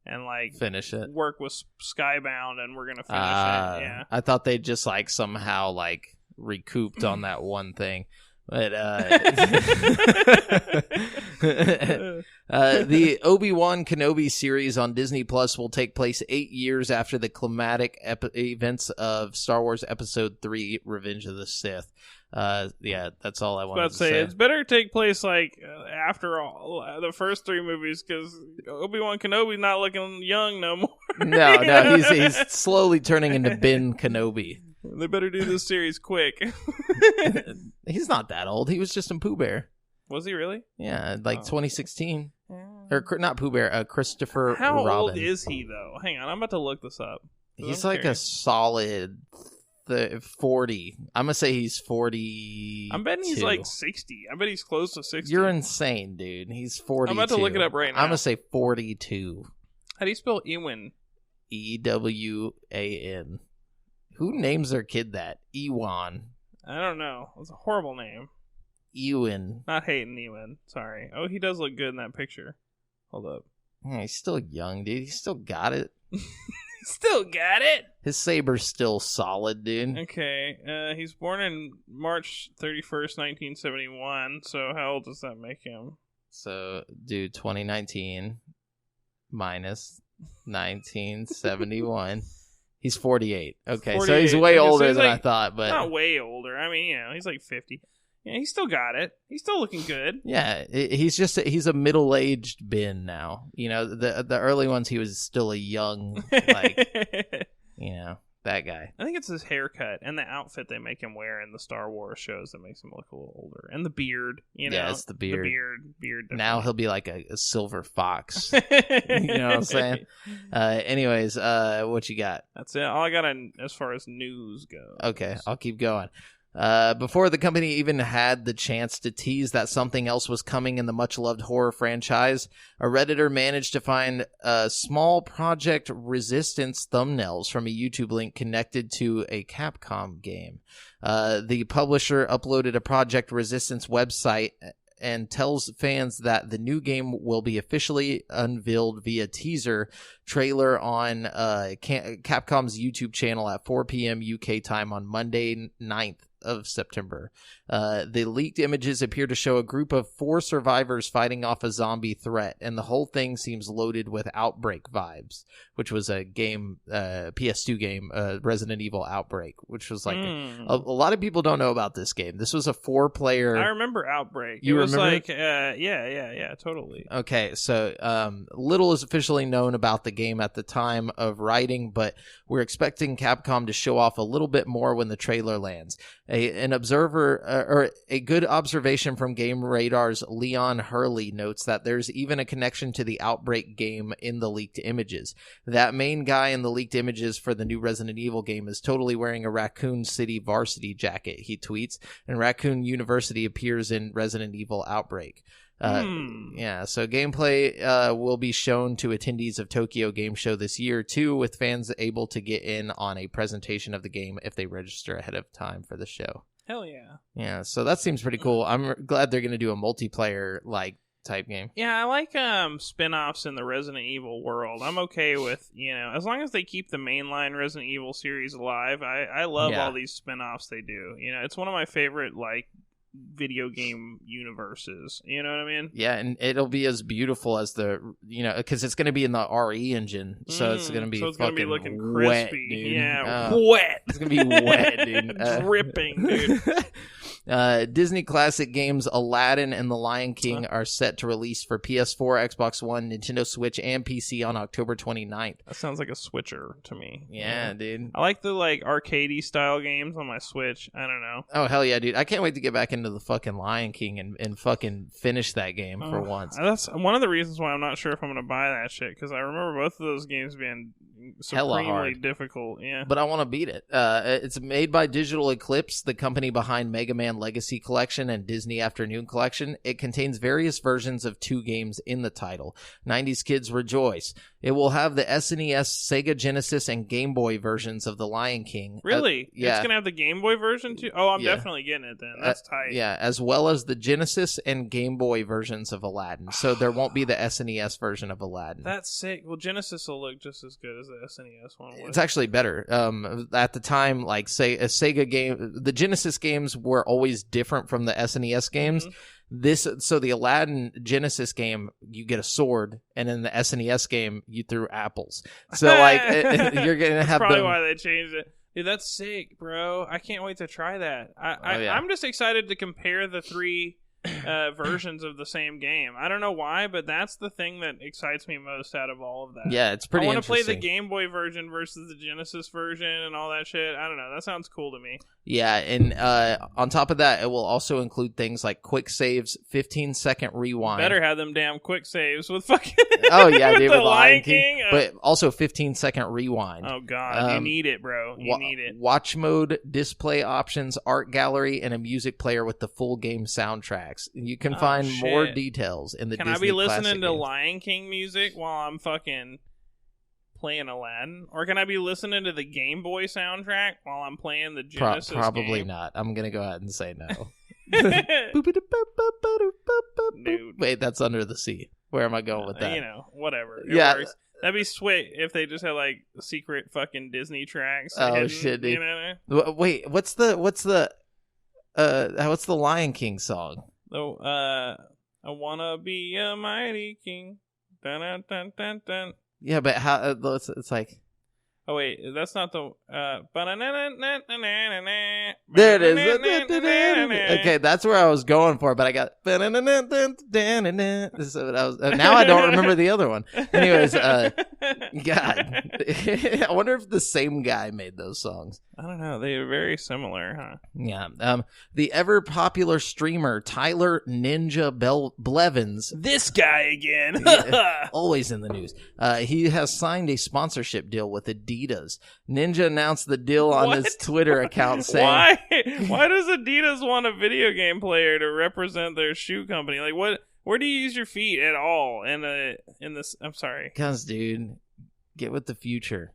and like finish it. Work with Skybound, and we're gonna finish it. Yeah, I thought they just like somehow like recouped on that one thing. But the Obi-Wan Kenobi series on Disney Plus will take place 8 years after the climatic events of Star Wars Episode 3: Revenge of the Sith. Yeah, that's all I wanted to say. It's better take place like after all the first 3 movies, because Obi-Wan Kenobi's not looking young no more. No, he's slowly turning into Ben Kenobi. They better do this series quick. He's not that old. He was just in Pooh Bear. Was he really? Yeah, 2016. Or not Pooh Bear, Christopher How Robin. old is he, though? Hang on, I'm about to look this up. He's like a solid 40. I'm going to say he's 40. I'm betting he's like 60. I bet he's close to 60. You're insane, dude. He's 42. I'm about to look it up right now. I'm going to say 42. How do you spell Ewan? Ewan. Who names their kid that? Ewan. I don't know. It's a horrible name. Ewan. Not hating Ewan. Sorry. Oh, he does look good in that picture. Hold up. Yeah, he's still young, dude. He's still got it. Still got it? His saber's still solid, dude. Okay. He's born in March 31st, 1971. So how old does that make him? So, dude, 2019 minus 1971. He's 48. Okay, 48. So he's way older than I thought, but not way older. I mean, he's like 50. Yeah, he's still got it. He's still looking good. Yeah, he's a middle-aged Ben now. The early ones he was still a young, that guy. I think it's his haircut and the outfit they make him wear in the Star Wars shows that makes him look a little older, and the beard. Yeah, it's the beard. Beard. Now he'll be like a silver fox. You know what I'm saying? Anyways, what you got? That's it. All I got as far as news goes. Okay, I'll keep going. Before the company even had the chance to tease that something else was coming in the much-loved horror franchise, a Redditor managed to find small Project Resistance thumbnails from a YouTube link connected to a Capcom game. The publisher uploaded a Project Resistance website and tells fans that the new game will be officially unveiled via teaser trailer on Capcom's YouTube channel at 4 p.m. UK time on Monday 9th of September. The leaked images appear to show a group of 4 survivors fighting off a zombie threat, and the whole thing seems loaded with Outbreak vibes, which was a game, PS2 game, Resident Evil Outbreak, which was like a lot of people don't know about this game. This was a 4-player. I remember Outbreak. You remember? Like, yeah, totally. Okay, so little is officially known about the game at the time of writing, but we're expecting Capcom to show off a little bit more when the trailer lands. An observer, or a good observation from Game Radar's Leon Hurley notes that there's even a connection to the Outbreak game in the leaked images. That main guy in the leaked images for the new Resident Evil game is totally wearing a Raccoon City varsity jacket, he tweets, and Raccoon University appears in Resident Evil Outbreak. Yeah, so gameplay will be shown to attendees of Tokyo Game Show this year, too, with fans able to get in on a presentation of the game if they register ahead of time for the show. Hell yeah. Yeah, so that seems pretty cool. I'm glad they're going to do a multiplayer, type game. Yeah, I like spin-offs in the Resident Evil world. I'm okay with, as long as they keep the mainline Resident Evil series alive. I love all these spin-offs they do. It's one of my favorite, video game universes. You know what I mean? Yeah, and it'll be as beautiful as because it's going to be in the RE engine, so it's going to be gonna be looking crispy, wet, dude. Yeah, wet. It's going to be wet, dude. Dripping, dude. Disney classic games Aladdin and The Lion King are set to release for PS4, Xbox One, Nintendo Switch, and PC on October 29th. That sounds like a switcher to me. Yeah, dude. I like the arcadey style games on my Switch. I don't know. Oh, hell yeah, dude. I can't wait to get back into the fucking Lion King and fucking finish that game for once. That's one of the reasons why I'm not sure if I'm going to buy that shit, because I remember both of those games being supremely difficult. Yeah, but I want to beat it. It's made by Digital Eclipse, the company behind Mega Man Legacy Collection and Disney Afternoon Collection. It contains various versions of 2 games in the title. 90s Kids Rejoice, It will have the SNES, Sega Genesis, and Game Boy versions of The Lion King. Really? Yeah. It's going to have the Game Boy version too? Oh, I'm definitely getting it then. That's tight. Yeah, as well as the Genesis and Game Boy versions of Aladdin. So there won't be the SNES version of Aladdin. That's sick. Well, Genesis will look just as good as the SNES one would. It's actually better. At the time, like, say, a Sega game, the Genesis games were always different from the SNES games. So the Aladdin Genesis game, you get a sword, and in the SNES game, you threw apples. So like, you're gonna have probably why they changed it. Dude, that's sick, bro. I can't wait to try that. I'm just excited to compare the three versions of the same game. I don't know why, but that's the thing that excites me most out of all of that. Yeah, it's pretty interesting. I want to play the Game Boy version versus the Genesis version and all that shit. I don't know. That sounds cool to me. Yeah, and on top of that, it will also include things like quick saves, 15-second rewind. Better have them damn quick saves with fucking... Oh, yeah, dude, with the Lion King. But also 15-second rewind. Oh, God. You need it, bro. You need it. Watch mode, display options, art gallery, and a music player with the full game soundtracks. You can find more details in the Disney Can I be listening Classic to games. Lion King music while I'm fucking... playing Aladdin? Or can I be listening to the Game Boy soundtrack while I'm playing the Genesis Probably game? not. I'm going to go ahead and say no. Dude. Wait, that's Under the Sea. Where am I going with that? You know, whatever. It Yeah. works. That'd be sweet if they just had like secret fucking Disney tracks. Oh, hidden, shit, dude. You know? Wait, what's the Lion King song? Oh, I wanna be a mighty king. Dun, dun, dun, dun, dun. Yeah, but how it's like... Oh wait, that's not the. There it is. Okay, that's where I was going for, but I got. So now I don't remember the other one. Anyways, God, I wonder if the same guy made those songs. I don't know. They are very similar, huh? Yeah. The ever popular streamer Tyler Ninja Blevins. This guy again. Always in the news. He has signed a sponsorship deal with Adidas. Ninja announced the deal on his Twitter account saying, Why does Adidas want a video game player to represent their shoe company? Like, what? Where do you use your feet at all in this? I'm sorry. Because, dude, get with the future.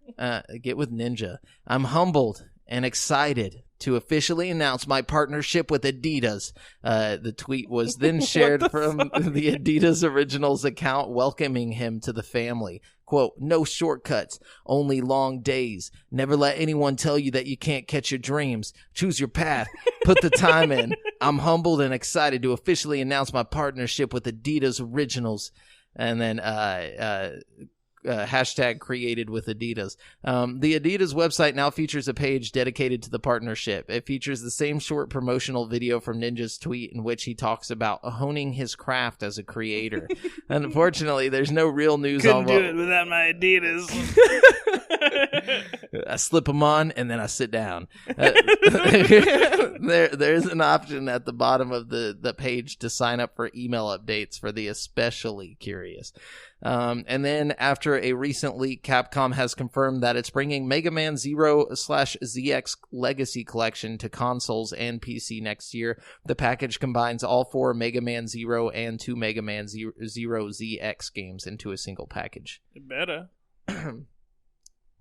Get with Ninja. I'm humbled and excited to officially announce my partnership with Adidas. The tweet was then shared from the Adidas Originals account, welcoming him to the family. Quote, no shortcuts, only long days. Never let anyone tell you that you can't catch your dreams. Choose your path. Put the time in. I'm humbled and excited to officially announce my partnership with Adidas Originals. And then hashtag created with Adidas. The Adidas website now features a page dedicated to the partnership. It features the same short promotional video from Ninja's tweet in which he talks about honing his craft as a creator. Unfortunately, there's no real news Couldn't do it without my Adidas. I slip them on and then I sit down. There's an option at the bottom of the page to sign up for email updates for the especially curious. And then after a recent leak, Capcom has confirmed that it's bringing Mega Man Zero/ZX Legacy Collection to consoles and PC next year. The package combines all 4 Mega Man Zero and 2 Mega Man Zero ZX games into a single package. It better.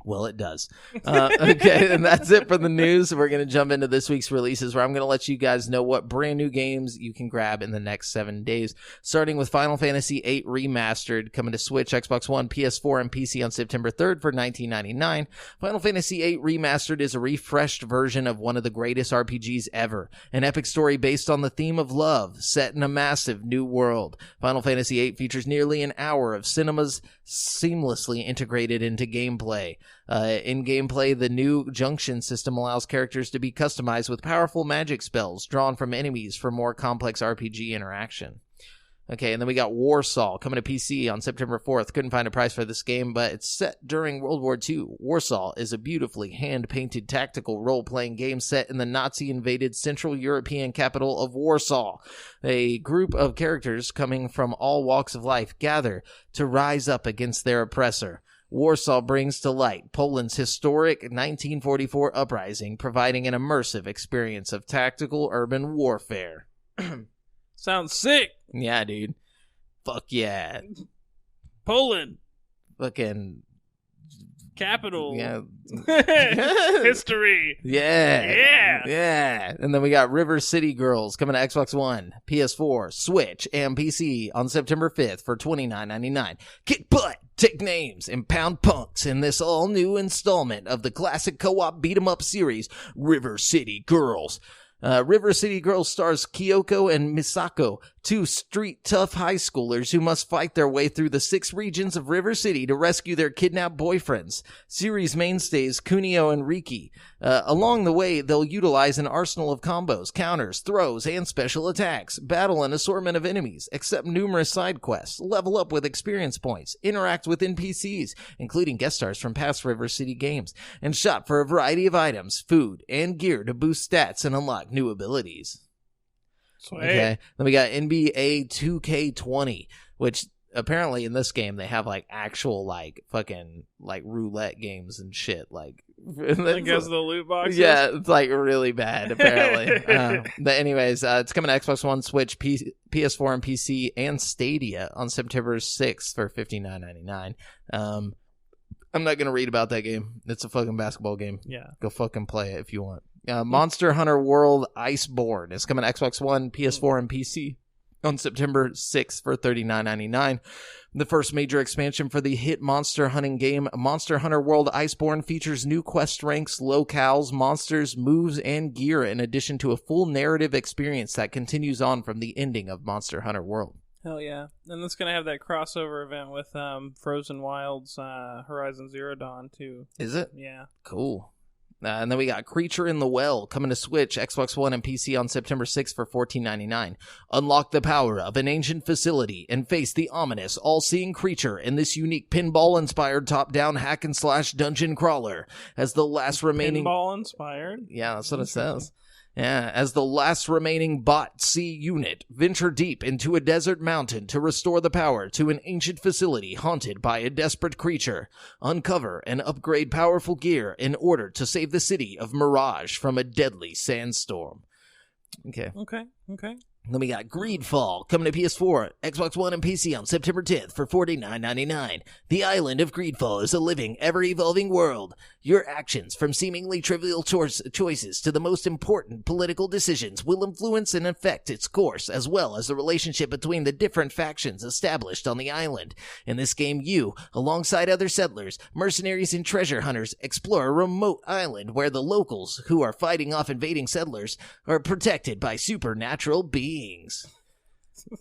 Well, it does. Okay, and that's it for the news. We're going to jump into this week's releases, where I'm going to let you guys know what brand new games you can grab in the next 7 days, starting with Final Fantasy VIII Remastered, coming to Switch, Xbox One, PS4, and PC on September 3rd for $19.99. Final Fantasy VIII Remastered is a refreshed version of one of the greatest RPGs ever, an epic story based on the theme of love, set in a massive new world. Final Fantasy VIII features nearly an hour of cinemas seamlessly integrated into gameplay. In gameplay, the new junction system allows characters to be customized with powerful magic spells drawn from enemies for more complex RPG interaction. Okay, and then we got Warsaw coming to PC on September 4th. Couldn't find a price for this game, but it's set during World War II. Warsaw is a beautifully hand-painted tactical role-playing game set in the Nazi-invaded Central European capital of Warsaw. A group of characters coming from all walks of life gather to rise up against their oppressor. Warsaw brings to light Poland's historic 1944 uprising, providing an immersive experience of tactical urban warfare. Sounds sick. Yeah, dude. Fuck yeah. Poland. fucking capital. Yeah. History. Yeah. And then we got River City Girls coming to Xbox One, PS4, Switch, and PC on September 5th for $29.99. Kick butt, take names, and pound punks in this all-new installment of the classic co-op beat-em-up series, River City Girls. River City Girls stars Kyoko and Misako, two street-tough high schoolers who must fight their way through the 6 regions of River City to rescue their kidnapped boyfriends. Series mainstays Kunio and Riki. Along the way, they'll utilize an arsenal of combos, counters, throws, and special attacks, battle an assortment of enemies, accept numerous side quests, level up with experience points, interact with NPCs, including guest stars from past River City games, and shop for a variety of items, food, and gear to boost stats and unlock new abilities. Sweet. Okay. Then we got NBA 2K20, which apparently in this game they have like actual like fucking like roulette games and shit. Like because of the loot boxes. Yeah, it's like really bad apparently. But anyways, it's coming to Xbox One, Switch, PS4, and PC, and Stadia on September 6th for $59.99. I'm not gonna read about that game. It's a fucking basketball game. Yeah, go fucking play it if you want. Monster Hunter World Iceborne is coming to Xbox One, PS4, and PC on September 6th for $39.99. The first major expansion for the hit monster hunting game, Monster Hunter World Iceborne, features new quest ranks, locales, monsters, moves, and gear, in addition to a full narrative experience that continues on from the ending of Monster Hunter World. Hell yeah. And it's going to have that crossover event with Frozen Wilds Horizon Zero Dawn, too. Is it? Yeah. Cool. And then we got Creature in the Well coming to Switch, Xbox One, and PC on September 6th for $14.99. Unlock the power of an ancient facility and face the ominous, all-seeing creature in this unique pinball-inspired top-down hack-and-slash dungeon crawler. As the last remaining... Pinball-inspired? Yeah, that's what it says. Yeah, as the last remaining Bot C unit, venture deep into a desert mountain to restore the power to an ancient facility haunted by a desperate creature. Uncover and upgrade powerful gear in order to save the city of Mirage from a deadly sandstorm. Okay. Then we got Greedfall coming to PS4, Xbox One, and PC on September 10th for $49.99. The island of Greedfall is a living, ever-evolving world. Your actions, from seemingly trivial choices to the most important political decisions, will influence and affect its course, as well as the relationship between the different factions established on the island. In this game, you, alongside other settlers, mercenaries, and treasure hunters, explore a remote island where the locals, who are fighting off invading settlers, are protected by supernatural beings.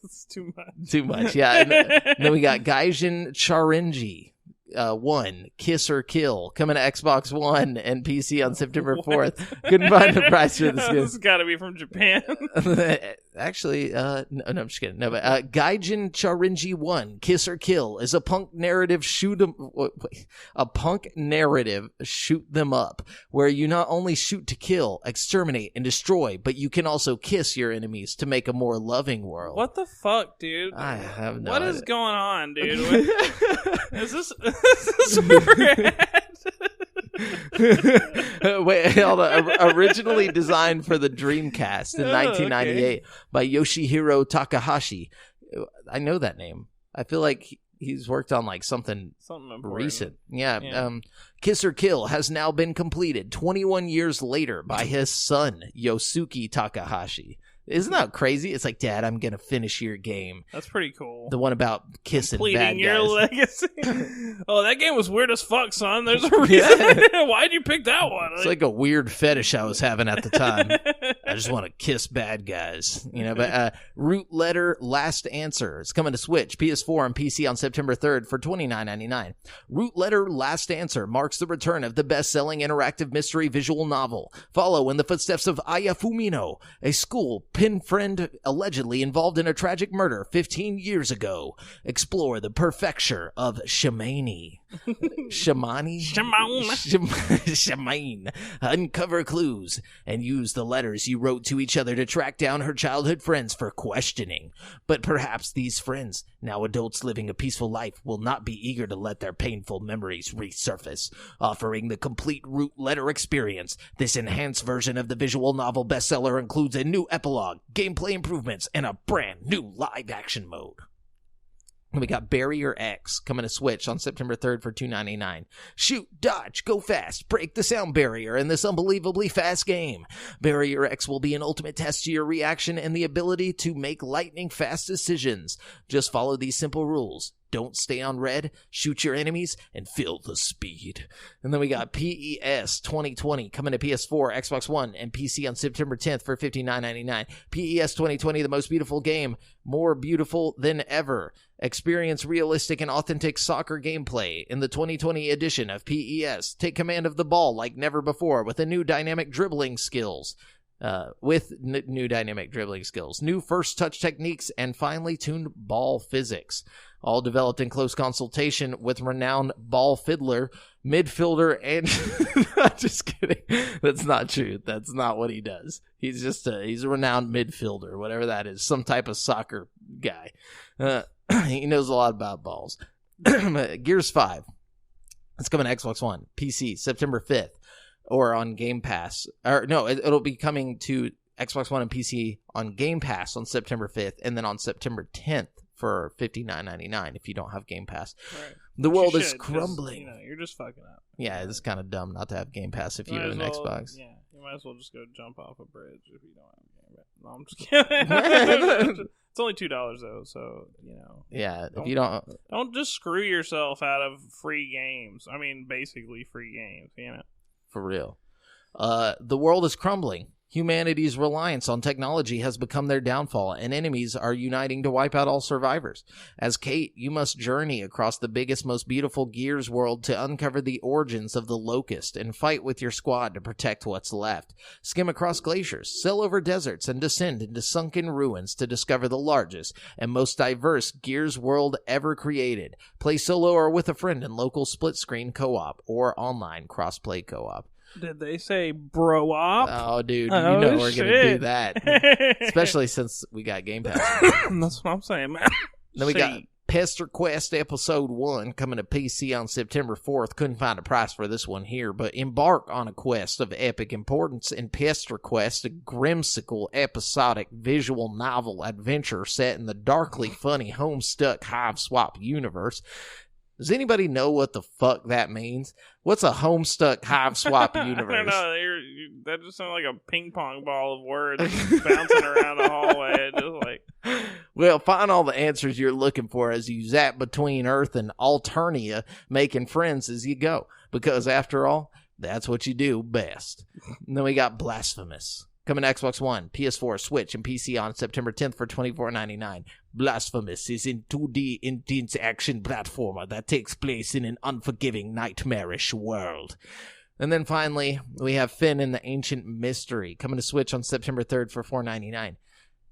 It's too much. Too much, yeah. And then we got Gaijin Charenji 1, Kiss or Kill, coming to Xbox One and PC on September 4th. Couldn't find the price for this game. This has got to be from Japan. Actually, no, I'm just kidding. No, but Gaijin Charenji 1, Kiss or Kill, is a punk narrative shoot them up, where you not only shoot to kill, exterminate, and destroy, but you can also kiss your enemies to make a more loving world. What the fuck, dude? I have no What idea. is going on, dude? Is this rad? Wait, hold on. Originally designed for the Dreamcast in 1998 by Yoshihiro Takahashi. I know that name. I feel like he's worked on like something recent. Yeah. Kiss or Kill has now been completed 21 years later by his son, Yosuke Takahashi. Isn't that crazy? It's like, Dad, I'm going to finish your game. That's pretty cool. The one about kissing Completing bad guys. your legacy. Oh, that game was weird as fuck, son. There's a reason. Yeah. Why'd you pick that one? It's like a weird fetish I was having at the time. I just want to kiss bad guys. You know, but Root Letter Last Answer is coming to Switch, PS4, and PC on September 3rd for $29.99. Root Letter Last Answer marks the return of the best-selling interactive mystery visual novel. Follow in the footsteps of Aya Fumino, a school pin friend allegedly involved in a tragic murder 15 years ago. Explore the prefecture of Shamani. Shamane. Uncover clues and use the letters you wrote to each other to track down her childhood friends for questioning. But perhaps these friends, now adults living a peaceful life, will not be eager to let their painful memories resurface. Offering the complete Root Letter experience, this enhanced version of the visual novel bestseller includes a new epilogue, gameplay improvements, and a brand new live action mode. We got Barrier X coming to Switch on September 3rd for $2.99. Shoot, dodge, go fast, break the sound barrier in this unbelievably fast game. Barrier X will be an ultimate test to your reaction and the ability to make lightning fast decisions. Just follow these simple rules. Don't stay on red, shoot your enemies, and feel the speed. And then we got PES 2020 coming to PS4, Xbox One, and PC on September 10th for $59.99. PES 2020, the most beautiful game, more beautiful than ever. Experience realistic and authentic soccer gameplay in the 2020 edition of PES. Take command of the ball like never before with a new dynamic dribbling skills. New first touch techniques, and finely tuned ball physics. All developed in close consultation with renowned ball fiddler, midfielder, and... Just kidding. That's not true. That's not what he does. He's a renowned midfielder, whatever that is. Some type of soccer guy. He knows a lot about balls. Gears 5. It's coming to Xbox One, PC, September 5th. Or on Game Pass. Or no, it'll be coming to Xbox One and PC on Game Pass on September 5th, and then on September 10th for $59.99 if you don't have Game Pass. Right. The world is crumbling. You're just fucking up. Yeah, it's kind of dumb not to have Game Pass if you have an Xbox. Yeah, you might as well just go jump off a bridge if you don't have Game Pass. No, I'm just kidding. It's only $2 though, so Yeah, if you don't just screw yourself out of free games. I mean, basically free games. For real. The world is crumbling. Humanity's reliance on technology has become their downfall, and enemies are uniting to wipe out all survivors. As Kate, you must journey across the biggest, most beautiful Gears world to uncover the origins of the Locust and fight with your squad to protect what's left. Skim across glaciers, sail over deserts, and descend into sunken ruins to discover the largest and most diverse Gears world ever created. Play solo or with a friend in local split-screen co-op or online cross-play co-op. Did they say bro-op? Oh, dude, we're going to do that. Especially since we got Game Pass. That's what I'm saying, man. Then we got Pester Quest Episode 1 coming to PC on September 4th. Couldn't find a price for this one here, but embark on a quest of epic importance in Pester Quest, a grimsicle episodic visual novel adventure set in the darkly funny Homestuck Hive Swap universe. Does anybody know what the fuck that means? What's a Homestuck Hive Swap universe? I don't know. That just sounds like a ping pong ball of words bouncing around the hallway. Well, find all the answers you're looking for as you zap between Earth and Alternia, making friends as you go. Because after all, that's what you do best. And then we got Blasphemous. Coming to Xbox One, PS4, Switch, and PC on September 10th for $24.99. Blasphemous is a 2D intense action platformer that takes place in an unforgiving, nightmarish world. And then finally, we have Finn and the Ancient Mystery, coming to Switch on September 3rd for $4.99.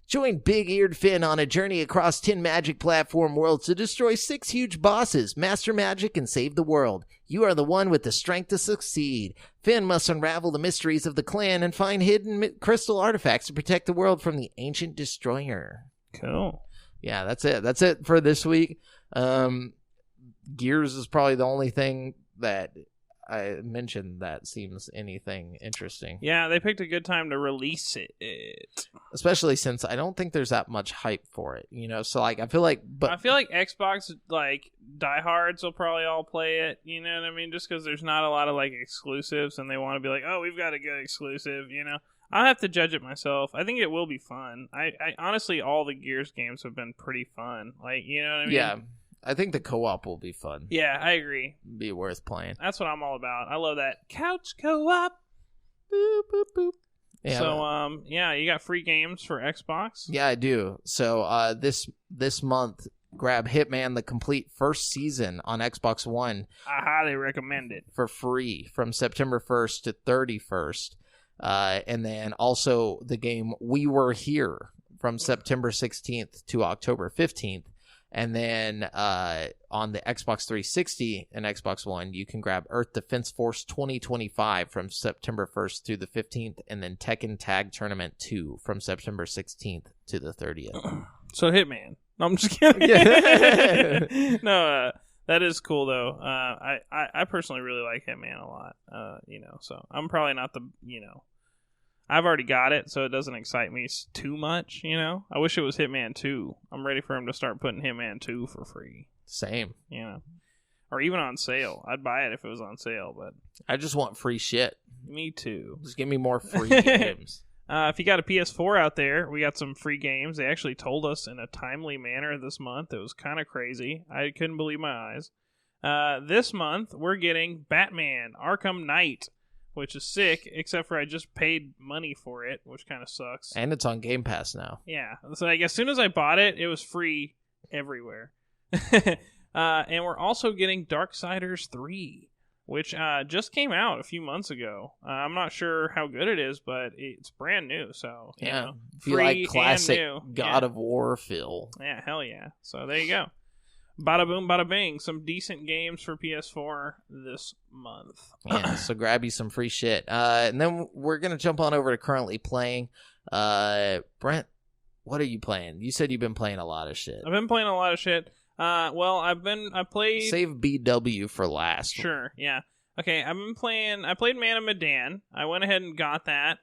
Join Big-Eared Finn on a journey across 10 magic platform worlds to destroy 6 huge bosses, master magic, and save the world. You are the one with the strength to succeed. Finn must unravel the mysteries of the clan and find hidden crystal artifacts to protect the world from the Ancient Destroyer. Cool. Yeah, that's it. That's it for this week. Gears is probably the only thing that I mentioned that seems anything interesting. Yeah, they picked a good time to release it. Especially since I don't think there's that much hype for it, So I feel like Xbox diehards will probably all play it. You know what I mean? Just because there's not a lot of exclusives, and they want to be like, oh, we've got a good exclusive. I'll have to judge it myself. I think it will be fun. I honestly, all the Gears games have been pretty fun. You know what I mean? Yeah. I think the co-op will be fun. Yeah, I agree. Be worth playing. That's what I'm all about. I love that couch co-op. Boop, boop, boop. Yeah. So, you got free games for Xbox? Yeah, I do. So, this month, grab Hitman the complete first season on Xbox One. I highly recommend it. For free from September 1st to 31st. And then also the game We Were Here from September 16th to October 15th. And then on the Xbox 360 and Xbox One, you can grab Earth Defense Force 2025 from September 1st through the 15th, and then Tekken Tag Tournament 2 from September 16th to the 30th. So Hitman. No, I'm just kidding. No, that is cool, though. I personally really like Hitman a lot, so I'm probably not the, I've already got it, so it doesn't excite me too much, you know? I wish it was Hitman 2. I'm ready for him to start putting Hitman 2 for free. Same. You know? Or even on sale. I'd buy it if it was on sale, but... I just want free shit. Me too. Just give me more free games. If you got a PS4 out there, we got some free games. They actually told us in a timely manner this month. It was kind of crazy. I couldn't believe my eyes. This month, we're getting Batman Arkham Knight, which is sick, except for I just paid money for it, which kind of sucks. And it's on Game Pass now. Yeah. So like, as soon as I bought it, it was free everywhere. And we're also getting Darksiders 3, which just came out a few months ago. I'm not sure how good it is, but it's brand new. So yeah, you know, if you like classic God of War feel. Yeah, hell yeah. So there you go. Bada boom, bada bing. Some decent games for PS4 this month. Yeah, so grab you some free shit. And then we're going to jump on over to currently playing. Brent, what are you playing? You said you've been playing a lot of shit. I've been playing a lot of shit. Well, I played... Save BW for last. Sure, yeah. Okay, I played Medan. I went ahead and got that.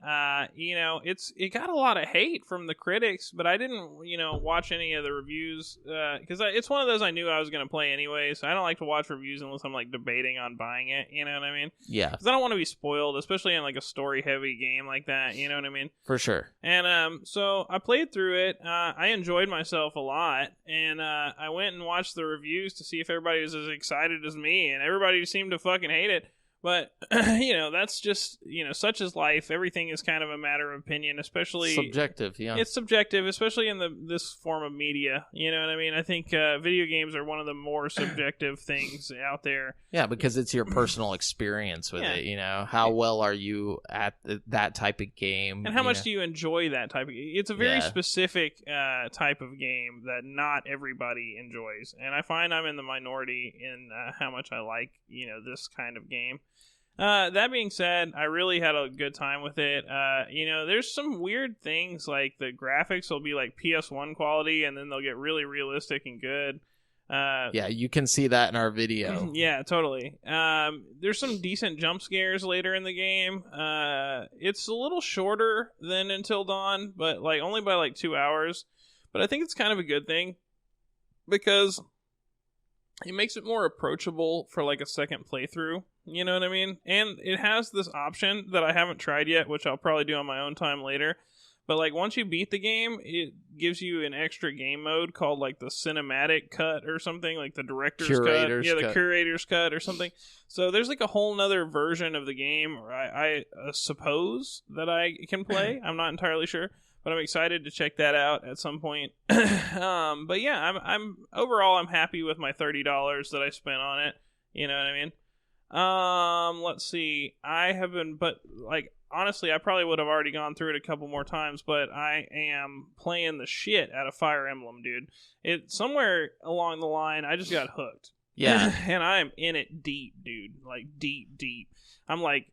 You know, it got a lot of hate from the critics, but I didn't, you know, watch any of the reviews, because it's one of those I knew I was going to play anyway, so I don't like to watch reviews unless I'm, like, debating on buying it, you know what I mean? Yeah. Because I don't want to be spoiled, especially in, like, a story-heavy game like that, you know what I mean? For sure. And, so I played through it, I enjoyed myself a lot, and, I went and watched the reviews to see if everybody was as excited as me, and everybody seemed to fucking hate it. But, you know, that's just, you know, such is life. Everything is kind of a matter of opinion, especially... Subjective, yeah. It's subjective, especially in this form of media. You know what I mean? I think video games are one of the more subjective things out there. Yeah, because it's your personal experience with it, you know? How well are you at that type of game? And how much do you enjoy that type of game? It's a very specific type of game that not everybody enjoys. And I find I'm in the minority in how much I like, you know, this kind of game. That being said, I really had a good time with it. You know, there's some weird things, like the graphics will be like PS1 quality, and then they'll get really realistic and good. Yeah, you can see that in our video. Yeah, totally. There's some decent jump scares later in the game. It's a little shorter than Until Dawn, but like only by like 2 hours. But I think it's kind of a good thing, because it makes it more approachable for like a second playthrough. You know what I mean? And it has this option that I haven't tried yet, which I'll probably do on my own time later. But like once you beat the game, it gives you an extra game mode called like the cinematic cut or something, like the director's cut. Yeah, the curator's cut or something. So there's like a whole nother version of the game, I suppose, that I can play. I'm not entirely sure, but I'm excited to check that out at some point. But yeah, I'm overall I'm happy with my $30 that I spent on it. You know what I mean? Let's see. I have been, but like honestly, I probably would have already gone through it a couple more times, but I am playing the shit out of Fire Emblem, dude. It somewhere along the line, I just got hooked. Yeah. And I am in it deep, dude. Like deep. I'm like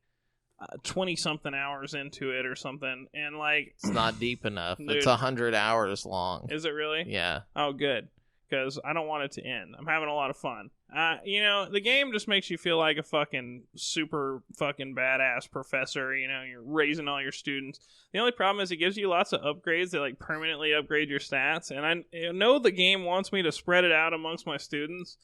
20-something hours into it or something, and like it's not deep enough. Dude, it's 100 hours long. Is it really? Yeah. Oh, good. Because I don't want it to end. I'm having a lot of fun. You know, the game just makes you feel like a fucking super fucking badass professor. You know, you're raising all your students. The only problem is it gives you lots of upgrades that like permanently upgrade your stats. And I know the game wants me to spread it out amongst my students,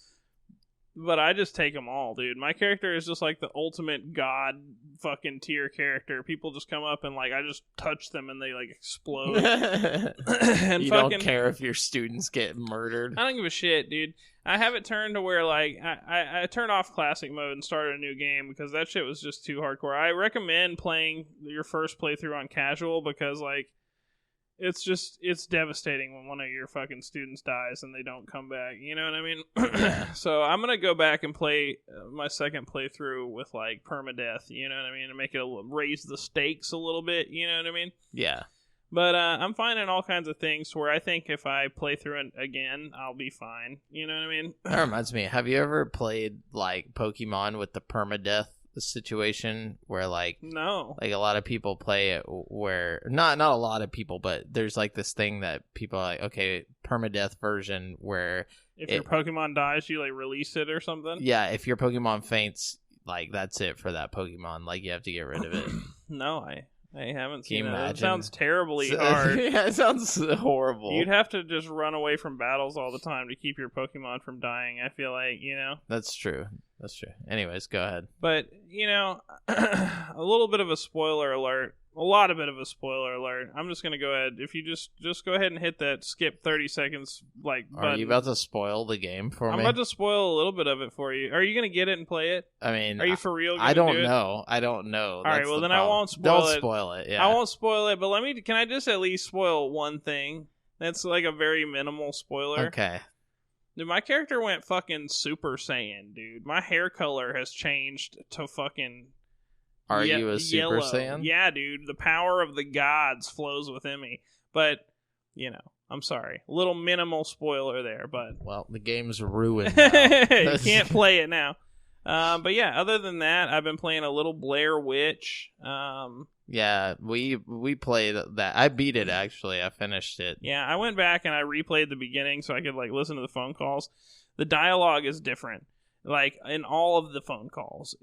but I just take them all, dude. My character is just like the ultimate god fucking tier character. People just come up and like I just touch them and they like explode. And you don't care if your students get murdered. I don't give a shit, dude. I have it turned to where like I turned off classic mode and started a new game because that shit was just too hardcore. I recommend playing your first playthrough on casual because like it's devastating when one of your fucking students dies and they don't come back. You know what I mean? So I'm gonna go back and play my second playthrough with like permadeath. You know what I mean? And make it raise the stakes a little bit. You know what I mean? Yeah. But I'm finding all kinds of things where I think if I play through it again, I'll be fine. You know what I mean? That reminds me. Have you ever played like Pokemon with the permadeath situation where like no, like a lot of people play it where not a lot of people, but there's like this thing that people are like, okay, permadeath version where if your Pokemon dies, you like release it or something. Yeah, if your Pokemon faints, like that's it for that Pokemon. Like you have to get rid of it. No, I haven't seen that. It sounds terribly hard. Yeah, it sounds horrible. You'd have to just run away from battles all the time to keep your Pokemon from dying, I feel like, That's true. Anyways, go ahead. But, a little bit of a spoiler alert. A lot of bit of a spoiler alert. I'm just going to go ahead. If you just go ahead and hit that skip 30 seconds button. Are you about to spoil the game for me? I'm about to spoil a little bit of it for you. Are you going to get it and play it? I mean, are you for real? I don't know. I don't know. All right, well then I won't spoil it. Don't spoil it. Yeah. I won't spoil it, but can I just at least spoil one thing? That's like a very minimal spoiler. Okay. Dude, my character went fucking Super Saiyan, dude. My hair color has changed to fucking... Are you a Super yellow. Saiyan? Yeah, dude. The power of the gods flows within me. But, I'm sorry. A little minimal spoiler there, but... Well, the game's ruined now. You can't play it now. But yeah, other than that, I've been playing a little Blair Witch. Yeah, we played that. I beat it, actually. I finished it. Yeah, I went back and I replayed the beginning so I could, listen to the phone calls. The dialogue is different. In all of the phone calls.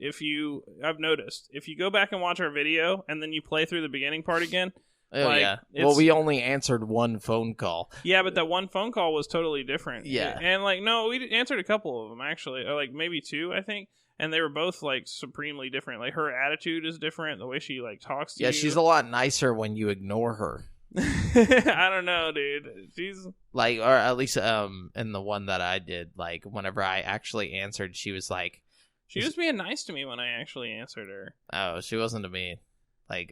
I've noticed, if you go back and watch our video and then you play through the beginning part again. Oh, yeah. Well, we only answered one phone call. Yeah, but that one phone call was totally different. Yeah. And, no, we answered a couple of them, actually. Or, maybe two, I think. And they were both, supremely different. Her attitude is different. The way she, talks to you. Yeah, she's a lot nicer when you ignore her. I don't know, dude. She's... or at least in the one that I did, whenever I actually answered, she was like... She was being nice to me when I actually answered her. Oh, she wasn't to me.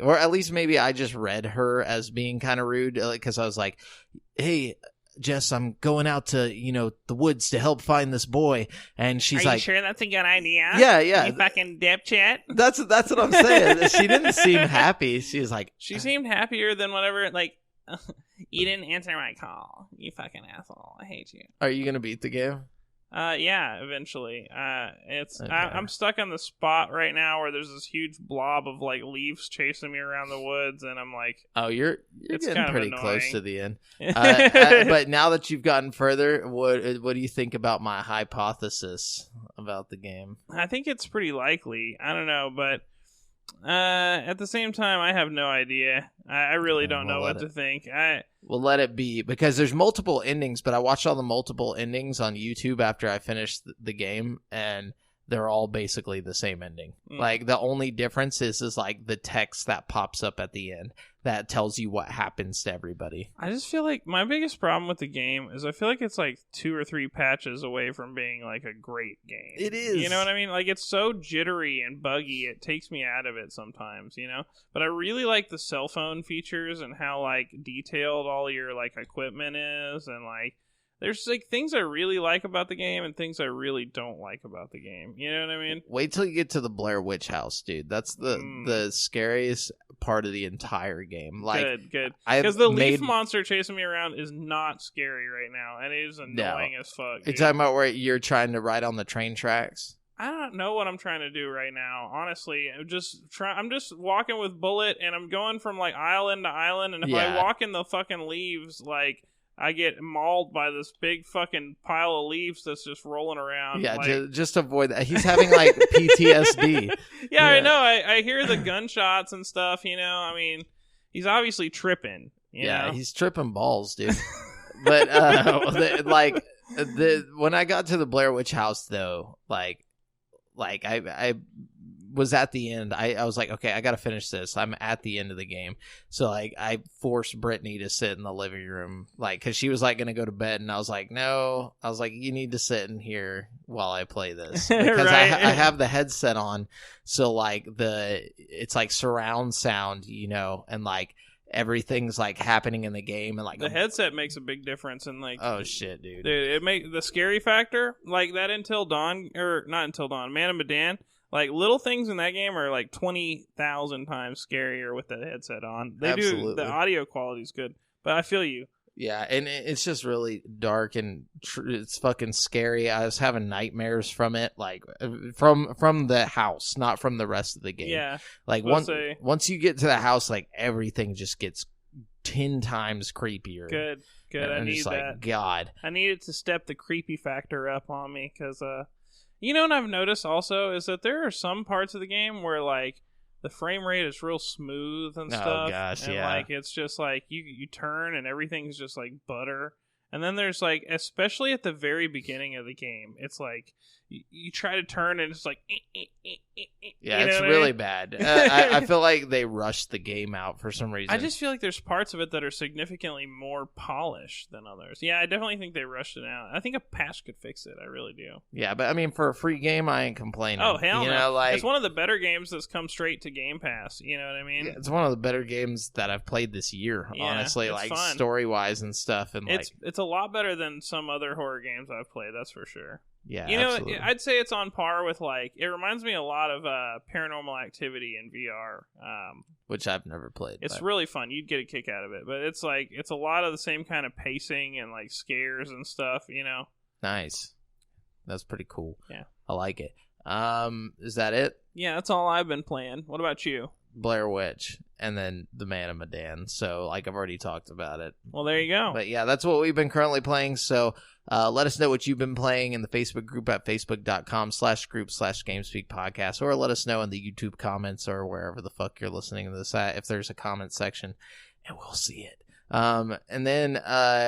Or at least maybe I just read her as being kind of rude, because I was like, hey... Jess, I'm going out to, the woods to help find this boy. And she's Are you sure that's a good idea? Yeah. You fucking dipshit. That's what I'm saying. She didn't seem happy. She was like... She seemed happier than whatever, you didn't answer my call. You fucking asshole. I hate you. Are you going to beat the game? Yeah, eventually. Okay. I'm stuck on the spot right now where there's this huge blob of leaves chasing me around the woods, and I'm like, oh, you're getting pretty close to the end. But now that you've gotten further, what do you think about my hypothesis about the game? I think it's pretty likely. I don't know, but at the same time, I have no idea. I really don't know what to think. We'll let it be, because there's multiple endings, but I watched all the multiple endings on YouTube after I finished the game, and they're all basically the same ending. The only difference is the text that pops up at the end that tells you what happens to everybody. I just feel like my biggest problem with the game is I feel like it's 2 or 3 patches away from being a great game. It is. You know what I mean? It's so jittery and buggy, it takes me out of it sometimes, But I really like the cell phone features and how detailed all your equipment is, and there's things I really like about the game and things I really don't like about the game. You know what I mean? Wait till you get to the Blair Witch house, dude. That's the scariest part of the entire game. Good. Because the leaf monster chasing me around is not scary right now, and it is annoying as fuck. Dude. You're talking about where you're trying to ride on the train tracks? I don't know what I'm trying to do right now. Honestly, I'm just walking with Bullet, and I'm going from island to island, and if I walk in the fucking leaves, I get mauled by this big fucking pile of leaves that's just rolling around. Yeah, just avoid that. He's having PTSD. Yeah, I know. I hear the gunshots and stuff, I mean, he's obviously tripping. You know? He's tripping balls, dude. But when I got to the Blair Witch house, though, I was at the end. I was like, okay, I gotta finish this. I'm at the end of the game, so I forced Brittany to sit in the living room, because she was gonna go to bed, and I was like, no. I was like, you need to sit in here while I play this, because right. I have the headset on, so it's surround sound, and everything's happening in the game, and the headset makes a big difference in oh shit, dude, it make the scary factor that Until Dawn, or not Until Dawn, Man of Medan. Little things in that game are 20,000 times scarier with the headset on. Absolutely. The audio quality is good, but I feel you. Yeah, and it's just really dark and it's fucking scary. I was having nightmares from it, from the house, not from the rest of the game. Yeah, once you get to the house, everything just gets 10 times creepier. Good. And I need that. God, I needed to step the creepy factor up on me, because what I've noticed also is that there are some parts of the game where the frame rate is real smooth and stuff. Oh gosh, and yeah. Like it's just like you turn and everything's just like butter. And then there's like, especially at the very beginning of the game, it's like you try to turn and it's like, yeah, it's really bad. I feel like they rushed the game out for some reason. I just feel like there's parts of it that are significantly more polished than others. Yeah, I definitely think they rushed it out. I think a patch could fix it. I really do. Yeah, but I mean, for a free game, I ain't complaining. Oh, hell you no. know, like, it's one of the better games that's come straight to Game Pass. You know what I mean? Yeah, it's one of the better games that I've played this year, honestly, like story-wise and stuff. And it's a lot better than some other horror games I've played, that's for sure. Yeah, you know, absolutely. I'd say it's on par with, like, it reminds me a lot of Paranormal Activity in VR. Which I've never played. It's really fun. You'd get a kick out of it. But it's like, it's a lot of the same kind of pacing and, like, scares and stuff, you know? Nice. That's pretty cool. Yeah. I like it. Is that it? Yeah, that's all I've been playing. What about you? Blair Witch, and then The Man of Medan. So, like, I've already talked about it. Well, there you go. But yeah, that's what we've been currently playing. So let us know what you've been playing in the Facebook group at facebook.com/group/GameSpeak podcast, or let us know in the YouTube comments or wherever the fuck you're listening to this at if there's a comment section, and we'll see it. And then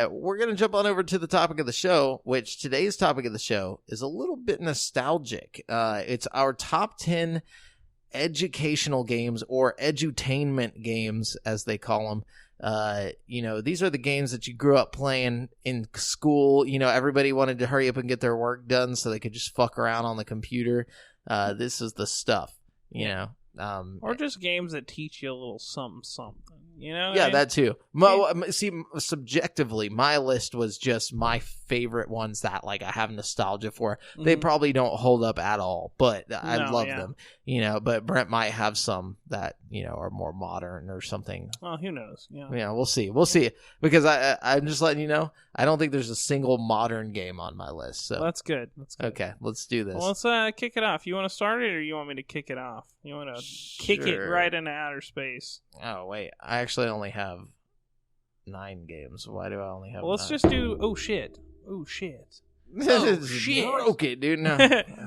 we're going to jump on over to the topic of the show, which today's topic of the show is a little bit nostalgic. It's our top 10 educational games, or edutainment games as they call them. You know, these are the games that you grew up playing in school. You know, everybody wanted to hurry up and get their work done so they could just fuck around on the computer. This is the stuff, you know. Or just games that teach you a little something. You know? Yeah, that too. See, subjectively, my list was just my favorite ones that, like, I have nostalgia for. Mm-hmm. They probably don't hold up at all, but I love them. You know, but Brent might have some that, you know, are more modern or something. Well, who knows? Yeah, we'll see. We'll see. Because I'm just letting you know, I don't think there's a single modern game on my list. So that's good. Okay, let's do this. Well, let's kick it off. You want to start it, or you want me to kick it off? You want to kick it right into outer space? Oh, wait. I actually only have 9 games. Why do I only have 9? Let's just do... Oh, shit. Oh, shit. Broke it, dude. No.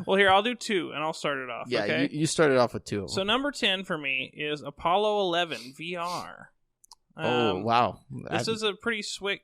Well, here, I'll do 2, and I'll start it off. Yeah, okay? you started off with 2 of them. So number 10 for me is Apollo 11 VR. Oh, wow. This is a pretty swick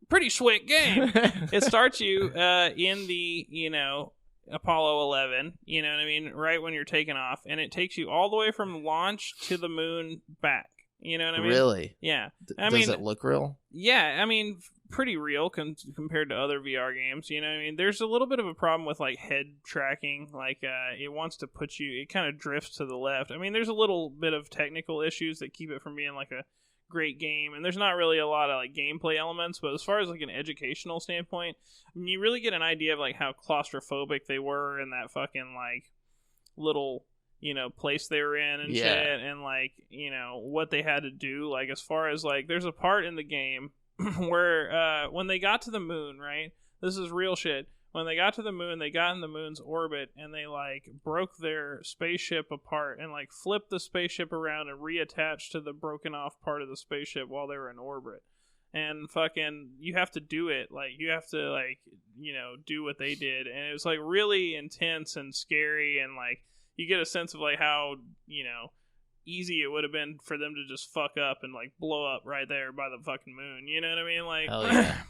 game. It starts you in the, you know, Apollo 11, you know what I mean, right when you're taking off, and it takes you all the way from launch to the moon back. You know what I mean? Really? Yeah. Does it look real? Yeah, I mean, pretty real compared to other VR games. You know what I mean? There's a little bit of a problem with, like, head tracking. Like, it wants to put you... It kind of drifts to the left. I mean, there's a little bit of technical issues that keep it from being, like, a great game. And there's not really a lot of, like, gameplay elements. But as far as, like, an educational standpoint, I mean, you really get an idea of, like, how claustrophobic they were in that fucking, like, little... you know, place they were in and shit, and, like, you know, what they had to do, like, as far as, like, there's a part in the game where, when they got to the moon, right, this is real shit, when they got to the moon, they got in the moon's orbit, and they, like, broke their spaceship apart, and, like, flipped the spaceship around and reattached to the broken off part of the spaceship while they were in orbit. And fucking, you have to do it, like, you have to, like, you know, do what they did, and it was, like, really intense and scary, and, like, you get a sense of, like, how, you know, easy it would have been for them to just fuck up and, like, blow up right there by the fucking moon. You know what I mean? Like,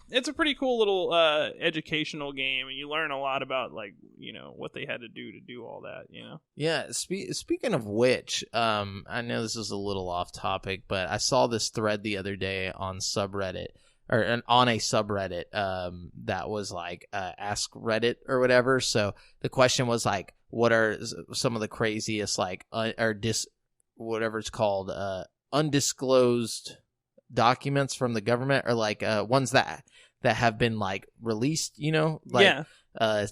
it's a pretty cool little educational game, and you learn a lot about, like, you know, what they had to do all that, you know? Yeah, speaking of which, I know this is a little off topic, but I saw this thread the other day on subreddit, or on a subreddit that was, like, Ask Reddit or whatever. So the question was, like, what are some of the craziest, like, whatever it's called, undisclosed documents from the government, or, like, ones that have been, like, released, you know, like,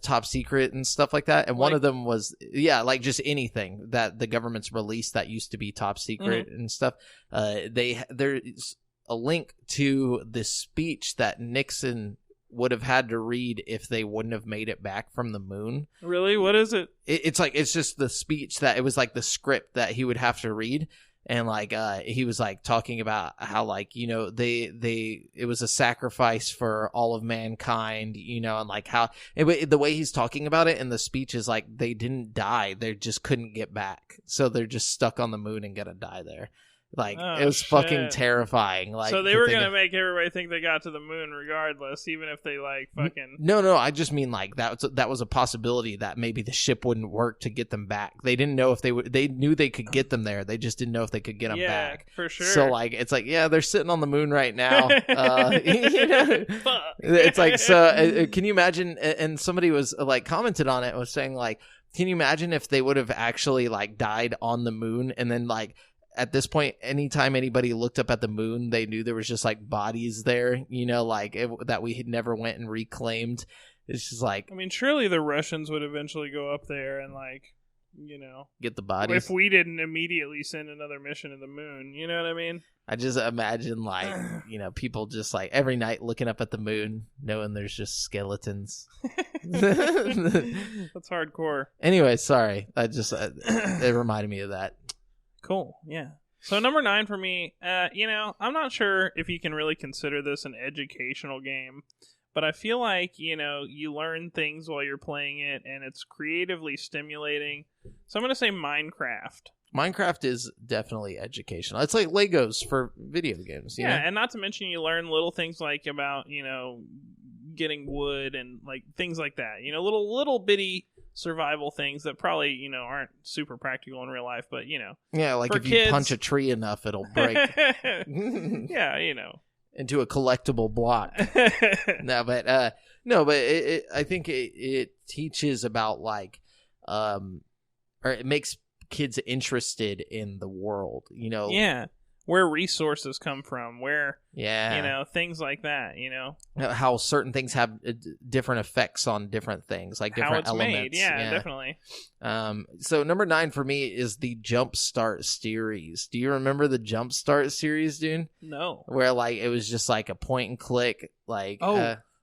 top secret and stuff like that. And one of them was, like, just anything that the government's released that used to be top secret and stuff. There's a link to the speech that Nixon would have had to read if they wouldn't have made it back from the moon. Really? What is it? It's just the speech that it was, like, the script that he would have to read. and like he was like talking about how like, you know, it was a sacrifice for all of mankind, you know, and like how the way he's talking about it in the speech is like they didn't die, they just couldn't get back, so they're just stuck on the moon and gonna die there. Like, it was fucking terrifying. Like, so they were going to make everybody think they got to the moon regardless, even if they, like, fucking... No, I just mean, like, that was a possibility that maybe the ship wouldn't work to get them back. They didn't know if they knew they could get them there. They just didn't know if they could get them back. Yeah, for sure. So, like, it's like, yeah, they're sitting on the moon right now. You know? Fuck. It's like, so, can you imagine, and somebody was, like, commented on it, was saying, like, can you imagine if they would have actually, like, died on the moon, and then, like, at this point, anytime anybody looked up at the moon, they knew there was just like bodies there, you know, like that we had never went and reclaimed. It's just like, I mean, surely the Russians would eventually go up there and like, you know, get the bodies. If we didn't immediately send another mission to the moon, you know what I mean? I just imagine like, you know, people just like every night looking up at the moon, knowing there's just skeletons. That's hardcore. Anyway, sorry. It reminded me of that. Cool, yeah. So number 9 for me, you know, I'm not sure if you can really consider this an educational game, but I feel like, you know, you learn things while you're playing it, and it's creatively stimulating. So I'm going to say Minecraft. Minecraft is definitely educational. It's like Legos for video games. You know? And not to mention you learn little things like about, you know, getting wood and like things like that. You know, little bitty survival things that probably, you know, aren't super practical in real life, but you know, yeah, like if kids... you punch a tree enough, it'll break. Yeah, you know, into a collectible block. I think it teaches about like, or it makes kids interested in the world. You know, yeah. Where resources come from, where, yeah, you know, things like that, you know. How certain things have different effects on different things, like different elements. Made. Yeah, definitely. So number 9 for me is the Jumpstart series. Do you remember the Jumpstart series, dude? No. Where, like, it was just, like, a point and click, like... do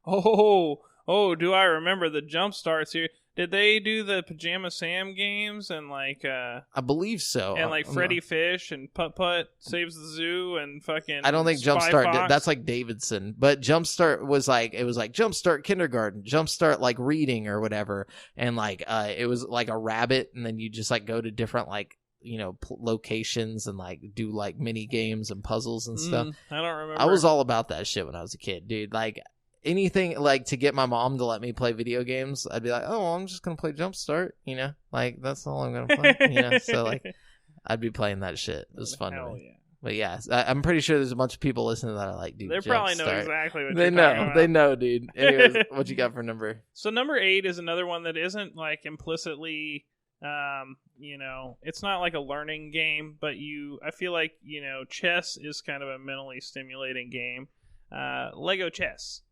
I remember the Jumpstart series? Did they do the Pajama Sam games and like I believe so. And like Freddy Fish and Putt Putt Saves the Zoo and fucking I don't think Jumpstart that's like Davidson, but Jumpstart was like Jumpstart Kindergarten, Jumpstart like reading or whatever, and like it was like a rabbit, and then you just like go to different like, you know, locations and like do like mini games and puzzles and stuff. I don't remember. I was all about that shit when I was a kid, dude. Like anything like to get my mom to let me play video games, I'd be like, oh, I'm just gonna play Jumpstart, you know, like that's all I'm gonna play, you know. So like I'd be playing that shit. It was fun to me. Yeah. But yeah, I'm pretty sure there's a bunch of people listening that are like, dude, they probably know exactly what they you're talking about. They know, dude. Anyways, what you got for number? So number 8 is another one that isn't like implicitly, you know, it's not like a learning game, but I feel like, you know, chess is kind of a mentally stimulating game. Lego Chess.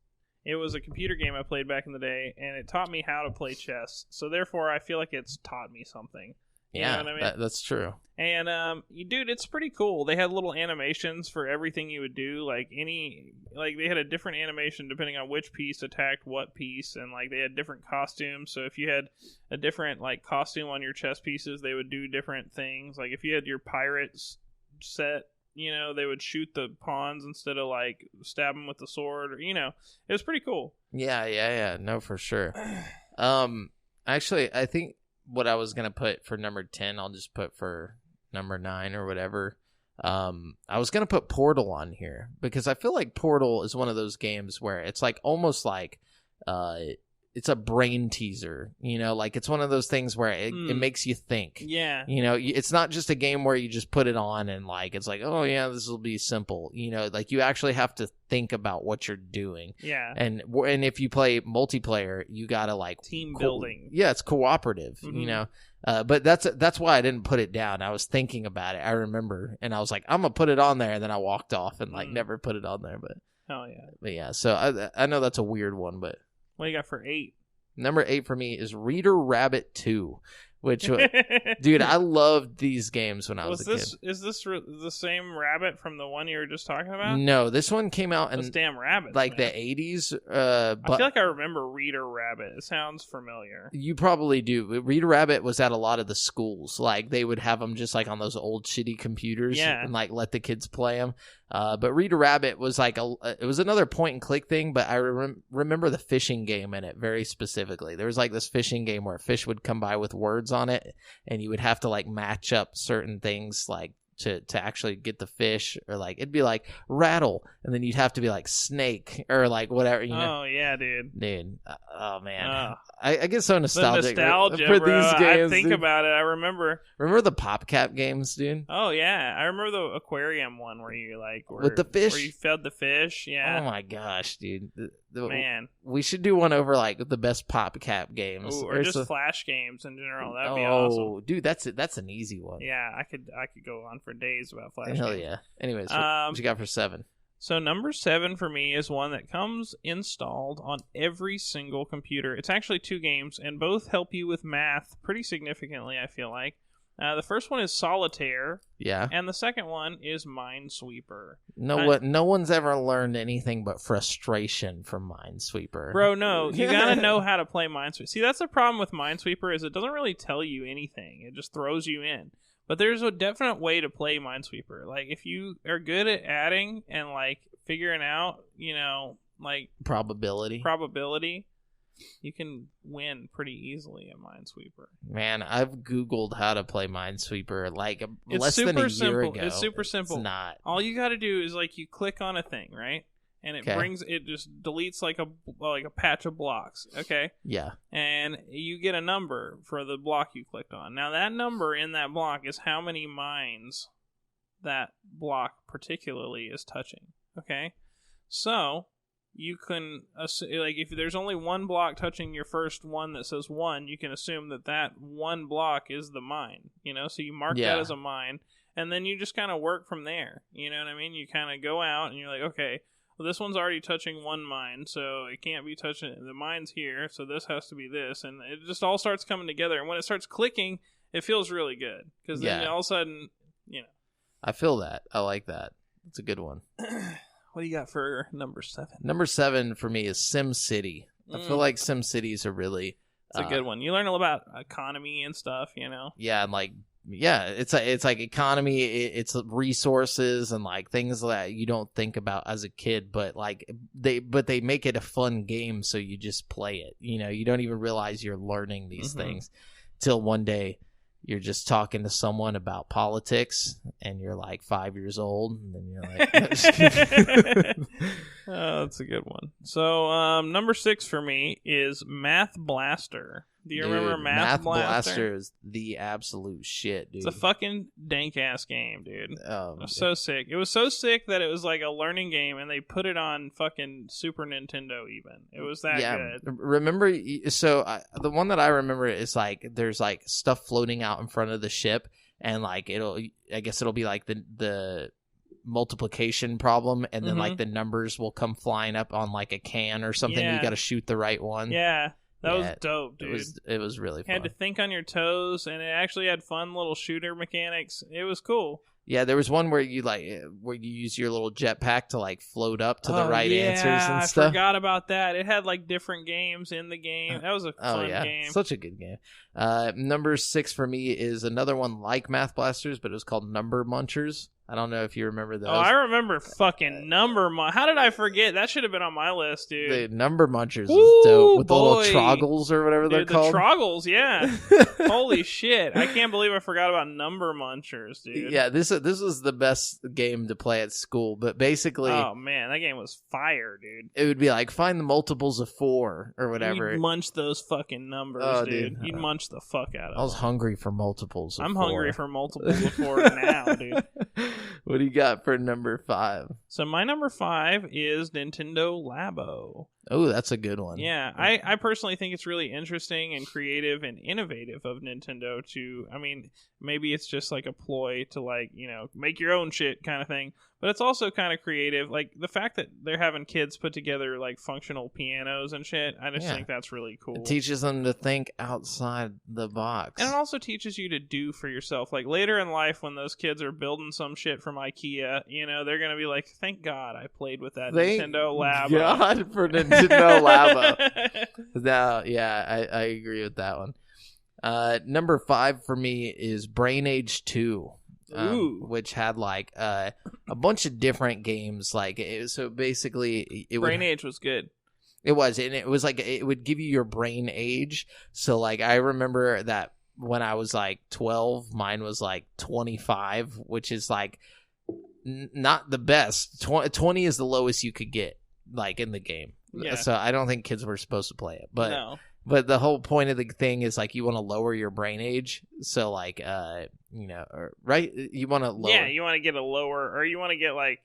It was a computer game I played back in the day, and it taught me how to play chess. So therefore, I feel like it's taught me something. You know what I mean? That's true. And dude, it's pretty cool. They had little animations for everything you would do. Like they had a different animation depending on which piece attacked what piece, and like they had different costumes. So if you had a different like costume on your chess pieces, they would do different things. Like if you had your pirates set, you know, they would shoot the pawns instead of like stab them with the sword, or, you know, it was pretty cool. Yeah. No, for sure. Actually, I think what I was going to put for number 10, I'll just put for number 9 or whatever. I was going to put Portal on here because I feel like Portal is one of those games where it's like almost like, it's a brain teaser, you know, like it's one of those things where it makes you think. Yeah. You know, it's not just a game where you just put it on and like, it's like, oh yeah, this will be simple. You know, like you actually have to think about what you're doing. Yeah. And if you play multiplayer, you gotta like team building. Yeah, it's cooperative, you know. But that's why I didn't put it down. I was thinking about it. I remember, and I was like, I'm gonna put it on there, and then I walked off and like never put it on there. But hell yeah. But yeah, so I know that's a weird one, but what do you got for 8? Number 8 for me is Reader Rabbit 2, Which, dude, I loved these games when I was a kid. Is this the same rabbit from the one you were just talking about? No, this one came out in those damn rabbits, like man. the 80s. I feel like I remember Reader Rabbit. It sounds familiar. You probably do. Reader Rabbit was at a lot of the schools. Like they would have them just like on those old shitty computers and like let the kids play them. But Reader Rabbit was like it was another point and click thing, but I remember the fishing game in it very specifically. There was like this fishing game where a fish would come by with words on it, and you would have to like match up certain things like to actually get the fish, or like it'd be like rattle, and then you'd have to be like snake or like whatever, you know. Oh yeah, dude. Oh man, I get so nostalgic the nostalgia, for bro. these games. I think about it. I remember the PopCap games, dude. Oh yeah, I remember the aquarium one where you like with the fish, where you fed the fish. Yeah. Oh my gosh, dude. Man, we should do one over like the best PopCap games. Ooh, or just Flash games in general. That'd be awesome. Dude, that's an easy one. Yeah, I could go on for days about Flash Hell games. Yeah. Anyways, what you got for 7? So number 7 for me is one that comes installed on every single computer. It's actually 2 games, and both help you with math pretty significantly, I feel like. The first one is Solitaire. Yeah. And the second one is Minesweeper. No one's ever learned anything but frustration from Minesweeper. Bro, no. You gotta know how to play Minesweeper. See, that's the problem with Minesweeper, is it doesn't really tell you anything. It just throws you in. But there's a definite way to play Minesweeper. Like, if you are good at adding and, like, figuring out, you know, like... Probability, you can win pretty easily at Minesweeper. Man, I've Googled how to play Minesweeper like less than a year ago. It's super simple. It's not. All you got to do is like you click on a thing, right? And it just deletes like a patch of blocks, okay? Yeah. And you get a number for the block you clicked on. Now that number in that block is how many mines that block particularly is touching, okay? So you can, like, if there's only one block touching your first one that says 1, you can assume that one block is the mine, you know? So you mark that as a mine, and then you just kind of work from there, you know what I mean? You kind of go out, and you're like, okay, well, this one's already touching one mine, so it can't be touching, the mine's here, so this has to be this, and it just all starts coming together, and when it starts clicking, it feels really good, because then all of a sudden, you know. I feel that. I like that. It's a good one. What do you got for number 7? Number 7 for me is SimCity. I feel like SimCities are really... It's a good one. You learn all about economy and stuff, you know? Yeah, and like... Yeah, it's like economy, it's resources and like things that you don't think about as a kid, but they make it a fun game, so you just play it. You know, you don't even realize you're learning these things till one day you're just talking to someone about politics and you're like 5 years old, and then you're like, oh, that's a good one. So number 6 for me is Math Blaster. Do you remember Math Blaster? Is the absolute shit, dude. It's a fucking dank ass game, dude. Oh, it was so sick. It was so sick that it was like a learning game, and they put it on fucking Super Nintendo. Even it was that good. Remember? So the one that I remember is like there's like stuff floating out in front of the ship, and like I guess it'll be like the multiplication problem, and then like the numbers will come flying up on like a can or something. You got to shoot the right one. Yeah. That was dope, dude. It was really fun. You had to think on your toes, and it actually had fun little shooter mechanics. It was cool. Yeah, there was one where you use your little jetpack to like float up to the right answers and stuff. I forgot about that. It had like different games in the game. That was a fun game. Such a good game. Number 6 for me is another one like Math Blasters, but it was called Number Munchers. I don't know if you remember those. Oh, I remember fucking How did I forget? That should have been on my list, dude. The Number Munchers was dope. With the little troggles or whatever they're called. The troggles, yeah. Holy shit. I can't believe I forgot about Number Munchers, dude. Yeah, this was the best game to play at school. But basically... Oh, man. That game was fire, dude. It would be like, find the multiples of 4 or whatever. You'd munch those fucking numbers, dude. You'd munch the fuck out of them. I was hungry for multiples of 4. I'm hungry for multiples of 4 now, dude. What do you got for number 5? So my number 5 is Nintendo Labo. Oh, that's a good one. Yeah, I personally think it's really interesting and creative and innovative of Nintendo to, I mean, maybe it's just like a ploy to like, make your own shit kind of thing, but it's also kind of creative. Like the fact that they're having kids put together like functional pianos and shit, I just think that's really cool. It teaches them to think outside the box. And it also teaches you to do for yourself. Like later in life when those kids are building some shit from IKEA, they're going to be like, thank God I played with that Nintendo Labo. Thank God for Nintendo Labo. No, yeah, I agree with that one. Number 5 for me is Brain Age 2. Which had like a bunch of different games. Like so basically Brain Age was good. It was, and it was like it would give you your brain age. So like I remember that when I was like 12, mine was like 25, which is like not the best. 20 is the lowest you could get like in the game. Yeah. So I don't think kids were supposed to play it, but no. But the whole point of the thing is like you want to lower your brain age. So like right, you want to lower. Yeah, you want to get a lower, or you want to get like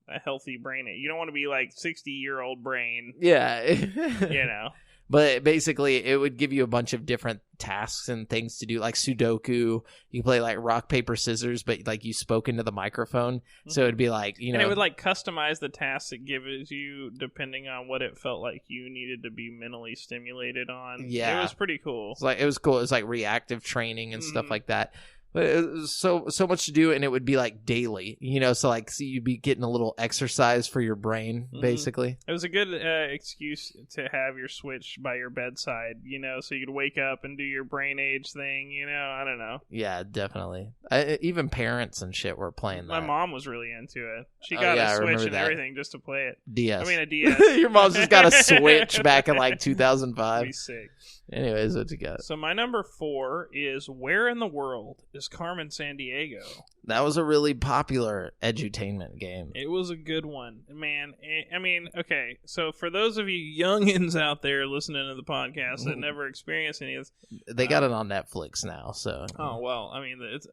a healthy brain age. You don't want to be like 60-year-old brain. Yeah. But basically, it would give you a bunch of different tasks and things to do, like Sudoku. You play like rock, paper, scissors, but like you spoke into the microphone. Mm-hmm. So it'd be like, And it would like customize the tasks it gives you depending on what it felt like you needed to be mentally stimulated on. Yeah. It was pretty cool. It was cool. It was like reactive training and stuff like that. But it was so much to do, and it would be like daily, so you'd be getting a little exercise for your brain, basically. It was a good excuse to have your Switch by your bedside, so you could wake up and do your brain age thing, I don't know. Yeah, definitely. Even parents and shit were playing that. My mom was really into it. She got a Switch and everything just to play it. DS. I mean, a DS. Your mom's just got a Switch back in like 2005. Be sick. Anyways, what you got? So my number 4 is Where in the World is Carmen Sandiego? That was a really popular edutainment game. It was a good one, man. I mean, okay, so for those of you youngins out there listening to the podcast that never experienced any of this, they got it on Netflix now. So oh well, I mean, it's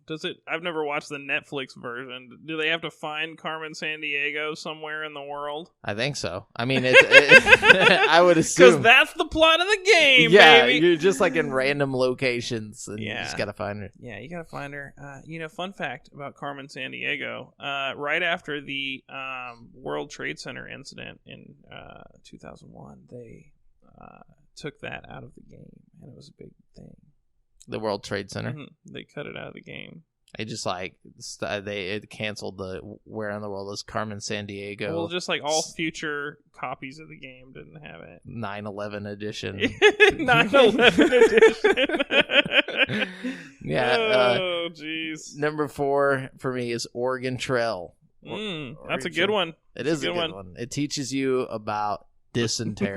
does it? I've never watched the Netflix version. Do they have to find Carmen Sandiego somewhere in the world? I think so. I mean, I would assume because that's the plot of the game. Yeah, baby. You're just like in random locations, and you just gotta find her. Yeah, you gotta find her. Fun fact about Carmen Sandiego: right after the World Trade Center incident in 2001, they took that out of the game, and it was a big thing. The World Trade Center? Mm-hmm. They cut it out of the game. They just they canceled the Where in the World is Carmen Sandiego. Well, just like all future copies of the game didn't have it. 9/11 edition. 9/11 edition. Yeah. Oh, jeez. Number 4 for me is Oregon Trail. That's a good one. It is a good one. It teaches you about dysentery.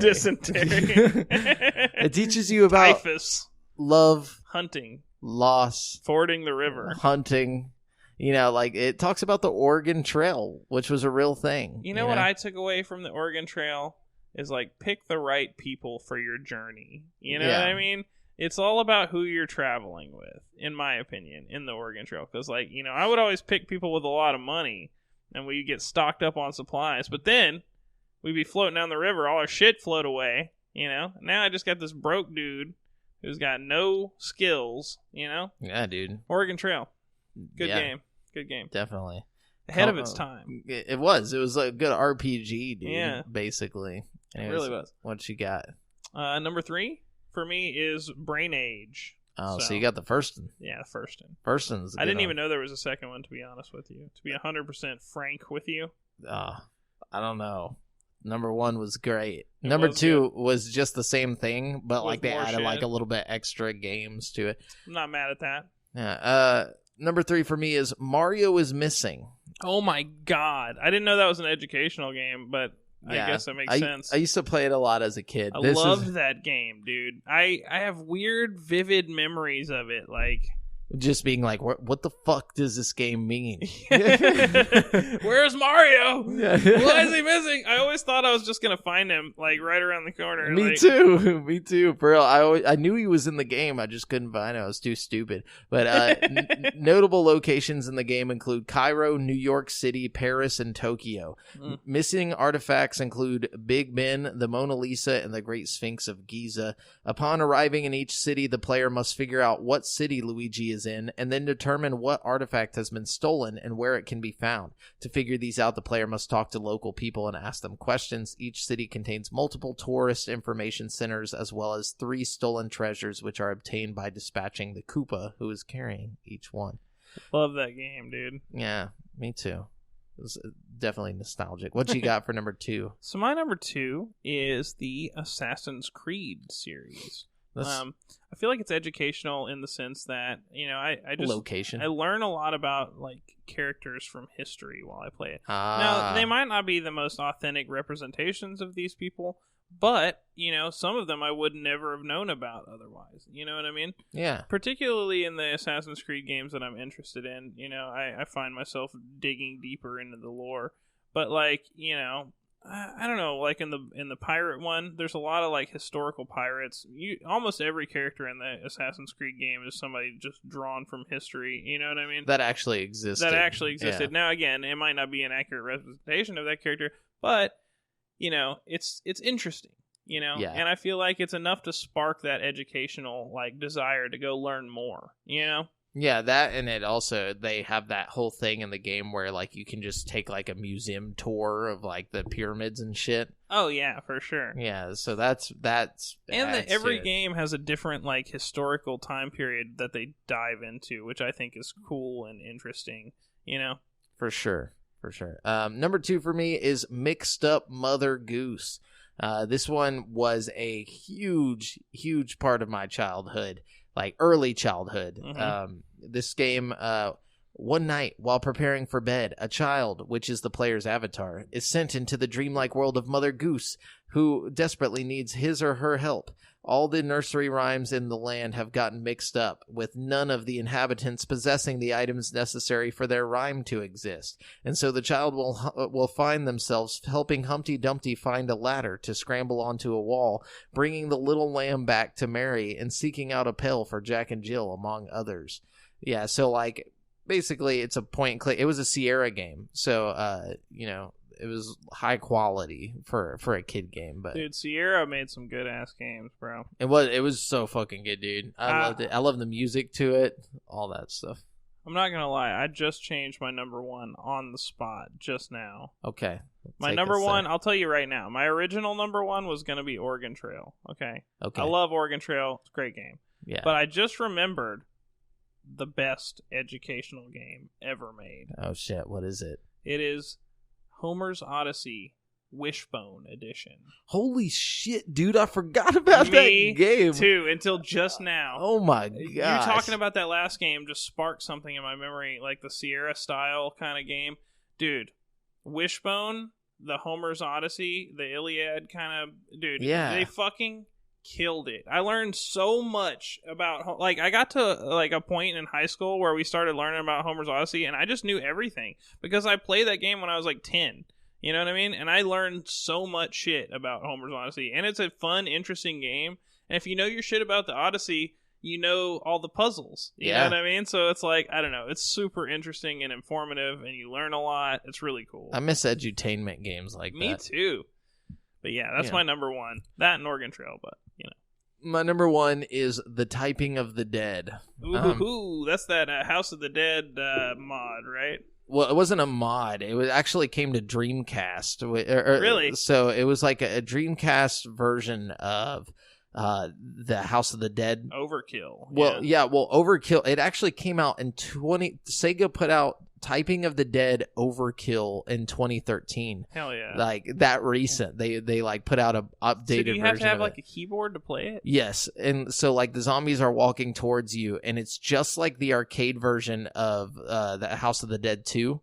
It teaches you about typhus. Love, hunting, loss, fording the river, hunting. It talks about the Oregon Trail, which was a real thing. You know what I took away from the Oregon Trail is like pick the right people for your journey. You know what I mean? It's all about who you're traveling with, in my opinion, in the Oregon Trail. Because I would always pick people with a lot of money, and we get stocked up on supplies. But then we'd be floating down the river, all our shit float away. Now I just got this broke dude who's got no skills, Yeah, dude. Oregon Trail. Good game. Good game. Definitely. Ahead of its time. It was. It was a good RPG, dude. Yeah. Basically. Anyways, it really was. What you got? Number 3 for me is Brain Age. Oh, so you got the first one. Yeah, the first one. First one's I didn't even know there was a second one, to be honest with you. To be 100% frank with you. I don't know. Number 1 was great. Number 2 was just the same thing, but like they added like a little bit extra games to it. I'm not mad at that. Yeah. Number 3 for me is Mario is Missing. Oh my god! I didn't know that was an educational game, but I guess that makes sense. I used to play it a lot as a kid. I loved that game, dude. I have weird, vivid memories of it. Like just being like, what the fuck does this game mean? Where's Mario? Why is he missing? I always thought I was just gonna find him like right around the corner. Me too. For real, I knew he was in the game. I just couldn't find him. I was too stupid. But notable locations in the game include Cairo, New York City, Paris, and Tokyo. Missing artifacts include Big Ben, the Mona Lisa, and the Great Sphinx of Giza. Upon arriving in each city, the player must figure out what city Luigi is in, and then determine what artifact has been stolen and where it can be found. To figure these out, the player must talk to local people and ask them questions. Each city contains multiple tourist information centers, as well as 3 stolen treasures, which are obtained by dispatching the Koopa, who is carrying each one. Love that game, dude. Yeah, me too. It was definitely nostalgic. What you got for number 2? So my number 2 is the Assassin's Creed series. I feel like it's educational in the sense that, you know, I learn a lot about like characters from history while I play it. Now, they might not be the most authentic representations of these people, but, you know, some of them I would never have known about otherwise. You know what I mean? Yeah. Particularly in the Assassin's Creed games that I'm interested in, you know, I find myself digging deeper into the lore. But, like, you know, I don't know, like in the pirate one, there's a lot of like historical pirates. Almost every character in the Assassin's Creed game is somebody just drawn from history. You know what I mean? That actually existed. Yeah. Now, again, it might not be an accurate representation of that character, but you know, it's interesting. You know, and I feel like it's enough to spark that educational like desire to go learn more. You know. Yeah, that, and it also, they have that whole thing in the game where, like, you can just take, like, a museum tour of, like, the pyramids and shit. Oh, yeah, for sure. Yeah, so that's and every game has a different, like, historical time period that they dive into, which I think is cool and interesting, you know? For sure. Number 2 for me is Mixed Up Mother Goose. This one was a huge, huge part of my childhood. Like early childhood. This game, one night while preparing for bed, a child, which is the player's avatar, is sent into the dreamlike world of Mother Goose, who desperately needs his or her help. All the nursery rhymes in the land have gotten mixed up, with none of the inhabitants possessing the items necessary for their rhyme to exist. And so the child will find themselves helping Humpty Dumpty find a ladder to scramble onto a wall, bringing the little lamb back to Mary, and seeking out a pail for Jack and Jill, among others. Yeah, so like, basically it's a point and click. It was a Sierra game, so, you know, it was high quality for a kid game, but dude, Sierra made some good ass games, bro. It was so fucking good, dude. I loved it. I love the music to it, all that stuff. I'm not gonna lie, I just changed my number 1 on the spot just now. Okay. My number 1, I'll tell you right now. My original number 1 was gonna be Oregon Trail. Okay. I love Oregon Trail. It's a great game. Yeah. But I just remembered the best educational game ever made. Oh shit! What is it? It is Homer's Odyssey Wishbone Edition. Holy shit, dude, I forgot about that game. Too, until just now. Oh my god. You talking about that last game just sparked something in my memory, like the Sierra style kind of game. Dude, Wishbone, the Homer's Odyssey, the Iliad kind of, dude, they fucking killed it. I learned so much about, like, I got to like a point in high school where we started learning about Homer's Odyssey, and I just knew everything because I played that game when I was like 10. You know what I mean? And I learned so much shit about Homer's Odyssey, and it's a fun, interesting game. And if you know your shit about the Odyssey, you know all the puzzles. You know what I mean? So it's like, I don't know, it's super interesting and informative, and you learn a lot. It's really cool. I miss edutainment games like that. Me too. But yeah, that's my number 1. That and Oregon Trail, but you know. My number 1 is The Typing of the Dead. Ooh, that's that House of the Dead mod, right? Well, it wasn't a mod. It actually came to Dreamcast. Really? So it was like a Dreamcast version of the House of the Dead. Overkill. Well, Overkill. It actually came out in Sega put out Typing of the Dead Overkill in 2013. Hell yeah. Like that recent. They like put out a updated version. So do you have to have like a keyboard to play it? Yes. And so like the zombies are walking towards you, and it's just like the arcade version of the House of the Dead 2.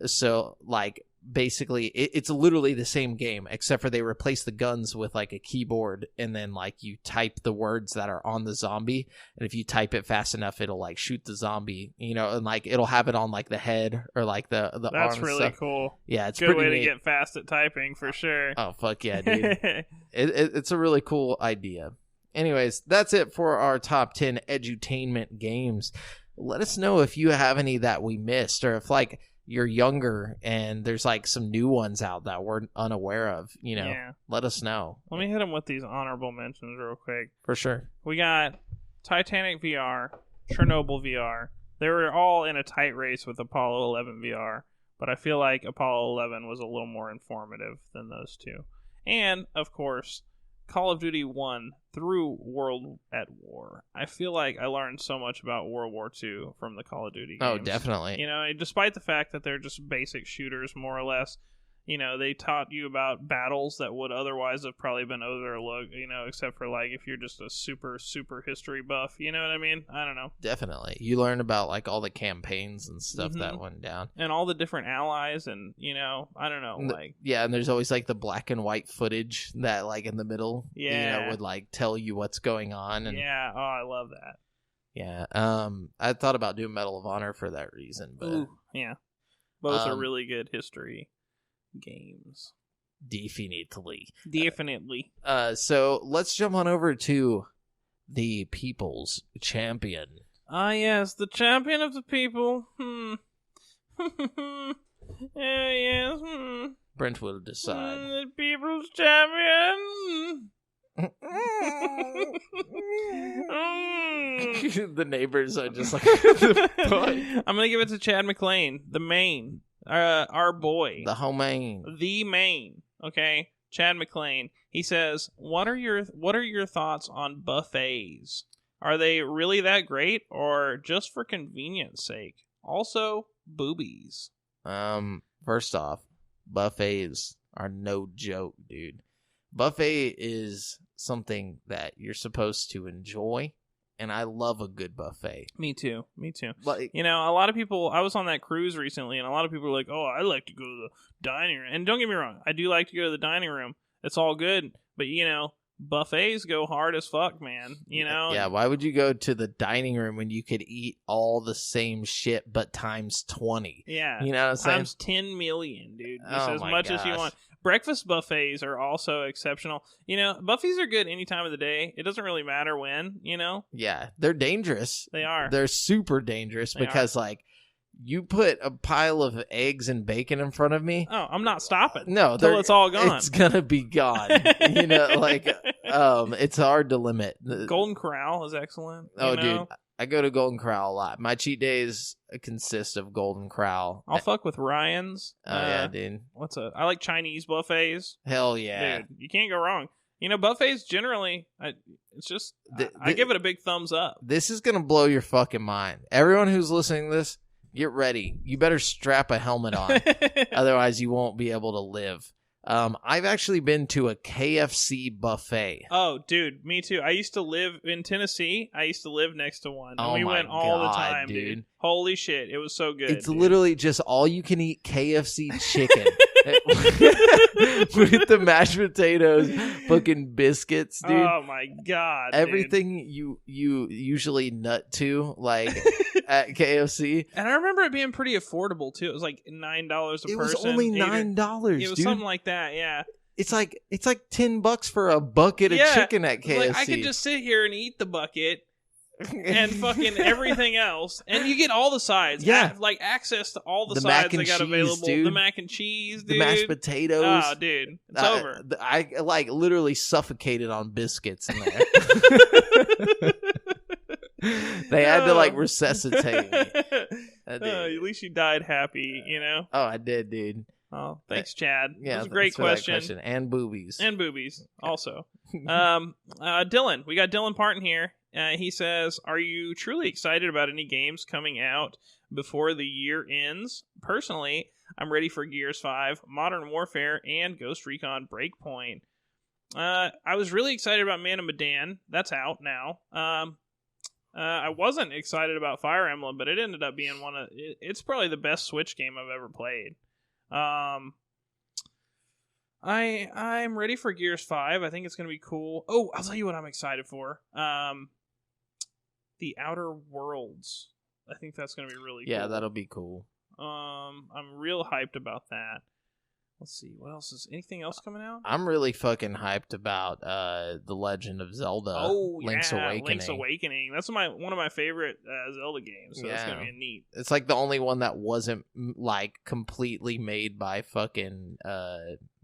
So like basically it's literally the same game, except for they replace the guns with like a keyboard, and then like you type the words that are on the zombie, and if you type it fast enough, it'll like shoot the zombie, you know, and like it'll have it on like the head or like the That's arm. That's really stuff. Cool. Yeah, it's good pretty way neat. To get fast at typing for sure. Oh fuck yeah, dude! It's a really cool idea. Anyways, that's it for our top 10 edutainment games. Let us know if you have any that we missed, or if like you're younger and there's like some new ones out that we're unaware of, you know. Yeah. Let us know. Let me hit them with these honorable mentions real quick. For sure. We got Titanic VR, Chernobyl VR. They were all in a tight race with Apollo 11 VR, but I feel like Apollo 11 was a little more informative than those two. And, of course, Call of Duty 1 through World at War. I feel like I learned so much about World War II from the Call of Duty games. Oh, definitely. You know, despite the fact that they're just basic shooters, more or less, you know, they taught you about battles that would otherwise have probably been overlooked, you know, except for, like, if you're just a super, super history buff. You know what I mean? I don't know. Definitely. You learn about, like, all the campaigns and stuff that went down. And all the different allies and, you know, I don't know, like... Yeah, and there's always, like, the black and white footage that, like, in the middle, you know, would, like, tell you what's going on. And yeah, oh, I love that. Yeah, I thought about doing Medal of Honor for that reason, but... Ooh, yeah. Both are really good history games. Definitely. So let's jump on over to the People's Champion. Ah, yes, the champion of the people. Yes. Brent will decide. The People's Champion. The neighbors are just like... I'm gonna give it to Chad McClane, the main. Our boy. The homemain. The main. Okay? Chad McClane. He says, What are your thoughts on buffets? Are they really that great, or just for convenience sake? Also, boobies. First off, buffets are no joke, dude. Buffet is something that you're supposed to enjoy. And I love a good buffet. Me too. Like, you know, a lot of people, I was on that cruise recently, and a lot of people were like, oh, I like to go to the dining room. And don't get me wrong, I do like to go to the dining room. It's all good. But, you know, buffets go hard as fuck, man. You know? Yeah, why would you go to the dining room when you could eat all the same shit but times 20? Yeah. You know what I'm saying? Times 10 million, dude. Just as much as you want. Breakfast buffets are also exceptional. You know, buffets are good any time of the day. It doesn't really matter when, you know? Yeah, they're dangerous. They are. They're super dangerous because, like, you put a pile of eggs and bacon in front of me. Oh, I'm not stopping. No, until it's all gone. It's gonna be gone. You know, like, it's hard to limit. Golden Corral is excellent. Oh, dude. I go to Golden Corral a lot. My cheat days consist of Golden Corral. I'll fuck with Ryan's. Oh, yeah, dude. I like Chinese buffets. Hell yeah. Dude, you can't go wrong. You know, buffets generally, it's just, I give it a big thumbs up. This is going to blow your fucking mind. Everyone who's listening to this, get ready. You better strap a helmet on. Otherwise, you won't be able to live. I've actually been to a KFC buffet. Oh, dude, me too. I used to live in Tennessee. I used to live next to one. And we went all the time, dude. Holy shit, it was so good. It's literally just all you can eat KFC chicken. With the mashed potatoes, fucking biscuits, dude. Oh my god. Everything you usually nut to, like at KFC. And I remember it being pretty affordable too. It was like $9 a person. It was only $9. It was something like that, yeah. It's like $10 for a bucket of chicken at KFC. Like, I could just sit here and eat the bucket and fucking everything else, and you get all the sides. Yeah, like access to all the sides they got available. Dude. The mac and cheese, dude. The mashed potatoes. Oh, dude, it's over. I like literally suffocated on biscuits in there. They had to like resuscitate me. At least you died happy, you know. Oh, I did, dude. Oh, thanks, Chad. Yeah, it was a great question. And boobies. And boobies, also. Dylan. We got Dylan Parton here. He says, are you truly excited about any games coming out before the year ends? Personally, I'm ready for Gears 5, Modern Warfare, and Ghost Recon Breakpoint. I was really excited about Man of Medan. That's out now. I wasn't excited about Fire Emblem, but it ended up being it's probably the best Switch game I've ever played. I'm ready for Gears 5. I think it's going to be cool. Oh, I'll tell you what I'm excited for. The Outer Worlds. I think that's going to be really cool. Yeah, that'll be cool. I'm real hyped about that. Let's see, what else is anything else coming out? I'm really fucking hyped about The Legend of Zelda. Link's Awakening. Link's Awakening. That's one of my favorite Zelda games. So that's gonna be neat. It's like the only one that wasn't like completely made by fucking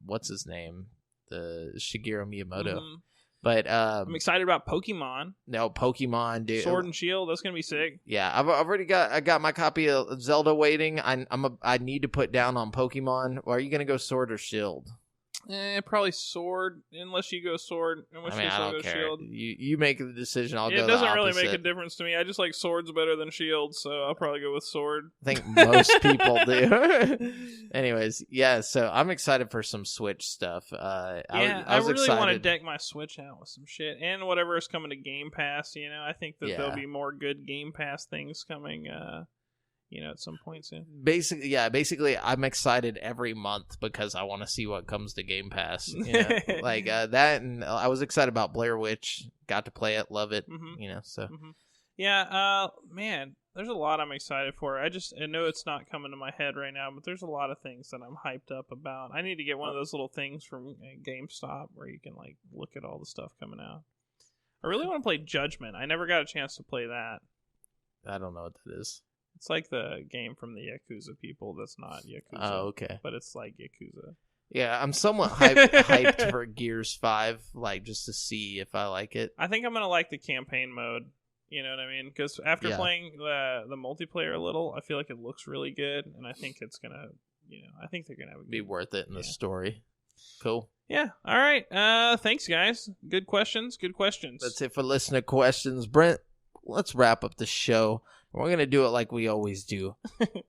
what's his name, the Shigeru Miyamoto. Mm-hmm. But I'm excited about Pokemon. No, Pokemon, dude. Sword and Shield, that's gonna be sick. Yeah, I've already got my copy of Zelda waiting. I need to put down on Pokemon. Or are you gonna go Sword or Shield? Probably Sword, unless you go Sword. I don't care. Shield. You make the decision. I'll go the opposite. It doesn't really make a difference to me. I just like Swords better than Shield, so I'll probably go with Sword. I think most people do. Anyways, yeah, so I'm excited for some Switch stuff. I really want to deck my Switch out with some shit. And whatever is coming to Game Pass, I think that there'll be more good Game Pass things coming at some point soon. Basically, I'm excited every month because I want to see what comes to Game Pass. Like that, and I was excited about Blair Witch. Got to play it, love it. Mm-hmm. So. Mm-hmm. Yeah, man, there's a lot I'm excited for. I know it's not coming to my head right now, but there's a lot of things that I'm hyped up about. I need to get one of those little things from GameStop where you can like look at all the stuff coming out. I really want to play Judgment. I never got a chance to play that. I don't know what that is. It's like the game from the Yakuza people that's not Yakuza. Oh, okay. But it's like Yakuza. Yeah, I'm somewhat hyped for Gears 5, like just to see if I like it. I think I'm going to like the campaign mode. You know what I mean? Because after playing the multiplayer a little, I feel like it looks really good. And I think it's going to, I think they're going to be worth it in the story. Cool. Yeah. All right. Thanks, guys. Good questions. That's it for listener questions. Brent, let's wrap up the show. We're going to do it like we always do,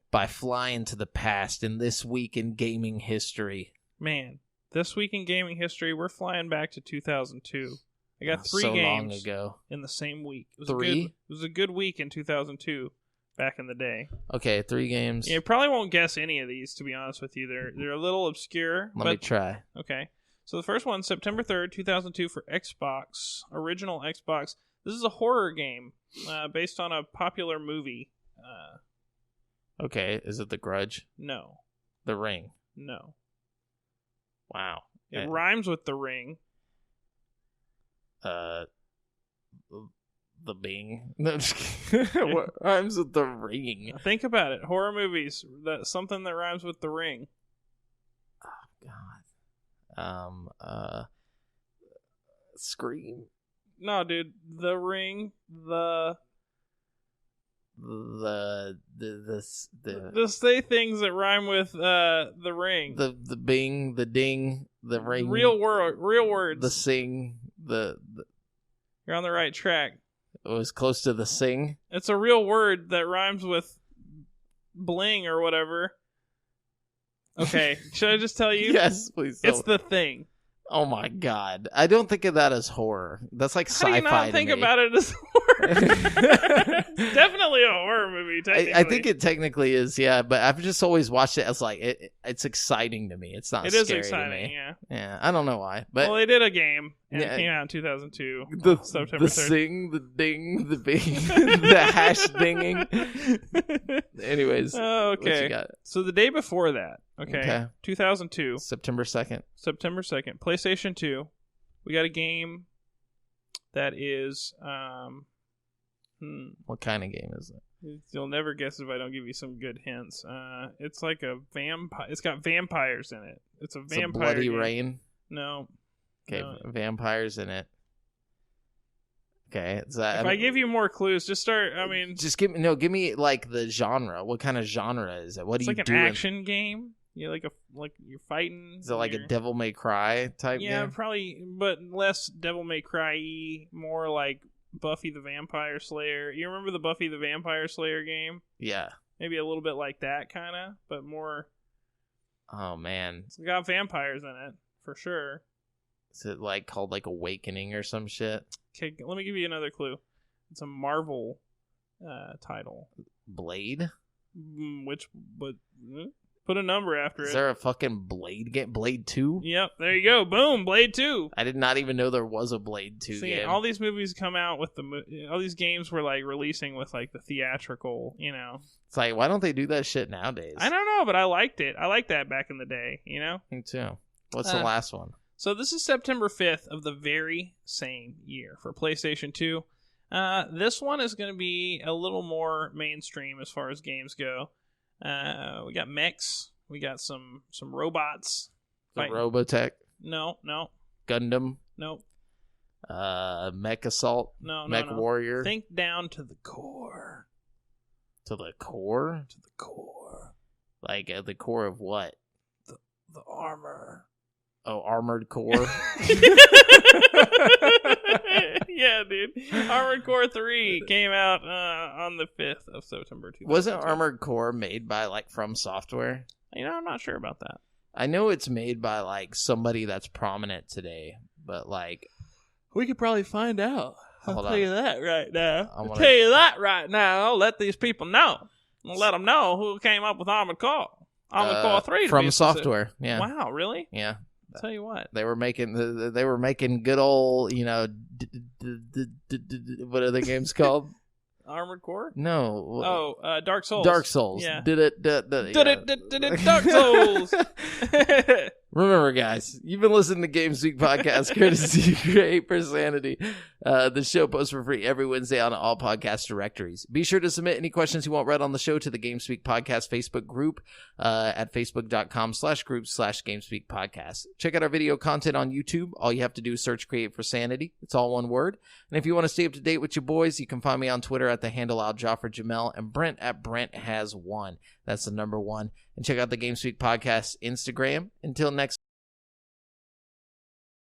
by flying to the past in This Week in Gaming History. Man, This Week in Gaming History, we're flying back to 2002. I got 3 games long ago. In the same week. It was a good week in 2002, back in the day. Okay, 3 games. You probably won't guess any of these, to be honest with you. They're a little obscure. Let me try. Okay. So the first one, September 3rd, 2002 for Xbox, original Xbox. This is a horror game based on a popular movie. Okay, is it The Grudge? No. The Ring? No. Wow. It rhymes with The Ring. The Bing? No, just kidding. What rhymes with The Ring? Think about it. Horror movies. Something that rhymes with The Ring. Oh, God. Scream? No, dude. The Ring, Just say things that rhyme with The Ring. The Bing, the Ding, the Ring. Real words. The Sing, the You're on the right track. It was close to the Sing. It's a real word that rhymes with bling or whatever. Okay, should I just tell you? Yes, please. It's The Thing. Oh my God! I don't think of that as horror. That's like sci-fi. How do you not think about it as horror? It's definitely a horror movie. Technically, I think it technically is. Yeah, but I've just always watched it as like it's exciting to me. It's not. It is exciting. To me. Yeah. I don't know why, but they did a game and it came out in 2002. September 3rd. Sing, the ding, the bing, the hash dinging. Anyways, okay. What you got? So the day before that. Okay. 2002. September 2nd. PlayStation 2. We got a game that is... What kind of game is it? You'll never guess if I don't give you some good hints. It's like a vampire... It's got vampires in it. It's a vampire It's a Bloody game. Rain? No. Okay, no. Vampires in it. Okay, if I give you more clues, just start. Just give me like the genre. What kind of genre is it? What do you do? It's like an action game. You like you're fighting. Is it like a Devil May Cry type game? Yeah, probably, but less Devil May Cry-y, more like Buffy the Vampire Slayer. You remember the Buffy the Vampire Slayer game? Yeah. Maybe a little bit like that kind of, but more. Oh man, it's got vampires in it for sure. Is it like called like Awakening or some shit? Okay, let me give you another clue. It's a Marvel title. Blade? Put a number after it. Is there a fucking Blade game? Blade 2? Yep, there you go. Boom, Blade 2. I did not even know there was a Blade 2 game. All these movies come out with all these games were like releasing with like the theatrical, It's like, why don't they do that shit nowadays? I don't know, but I liked it. I liked that back in the day, Me too. What's the last one? So this is September 5th of the very same year for PlayStation 2. This one is going to be a little more mainstream as far as games go. We got mechs. We got some robots. The Robotech? No. Gundam? No. Mech Assault? No. Mech Warrior? Think down to the core. To the core? To the core. Like the core of what? The armor. Oh, Armored Core? Yeah, dude. Armored Core 3 came out on the 5th of September 2000. Wasn't Armored Core made by, like, From Software? I'm not sure about that. I know it's made by, like, somebody that's prominent today, but, like... We could probably find out. I'll tell you that right now. I'll let these people know. I'll let them know who came up with Armored Core. Armored Core 3. From Software, yeah. Wow, really? Yeah. I'll tell you what. They were making good old, what are the games called? Armored Core? No. Dark Souls. Dark Souls. Yeah. Did it, Dark Souls. Remember, guys, you've been listening to GameSpeak Podcast, courtesy of Create for Sanity. The show posts for free every Wednesday on all podcast directories. Be sure to submit any questions you want read on the show to the GameSpeak Podcast Facebook group at facebook.com/group/GameSpeak Podcast. Check out our video content on YouTube. All you have to do is search Create for Sanity. It's all one word. And if you want to stay up to date with your boys, you can find me on Twitter at the handle AlJafferJamel and Brent at BrentHas1. That's the number 1. And check out the GameSpeak Podcast Instagram. Until next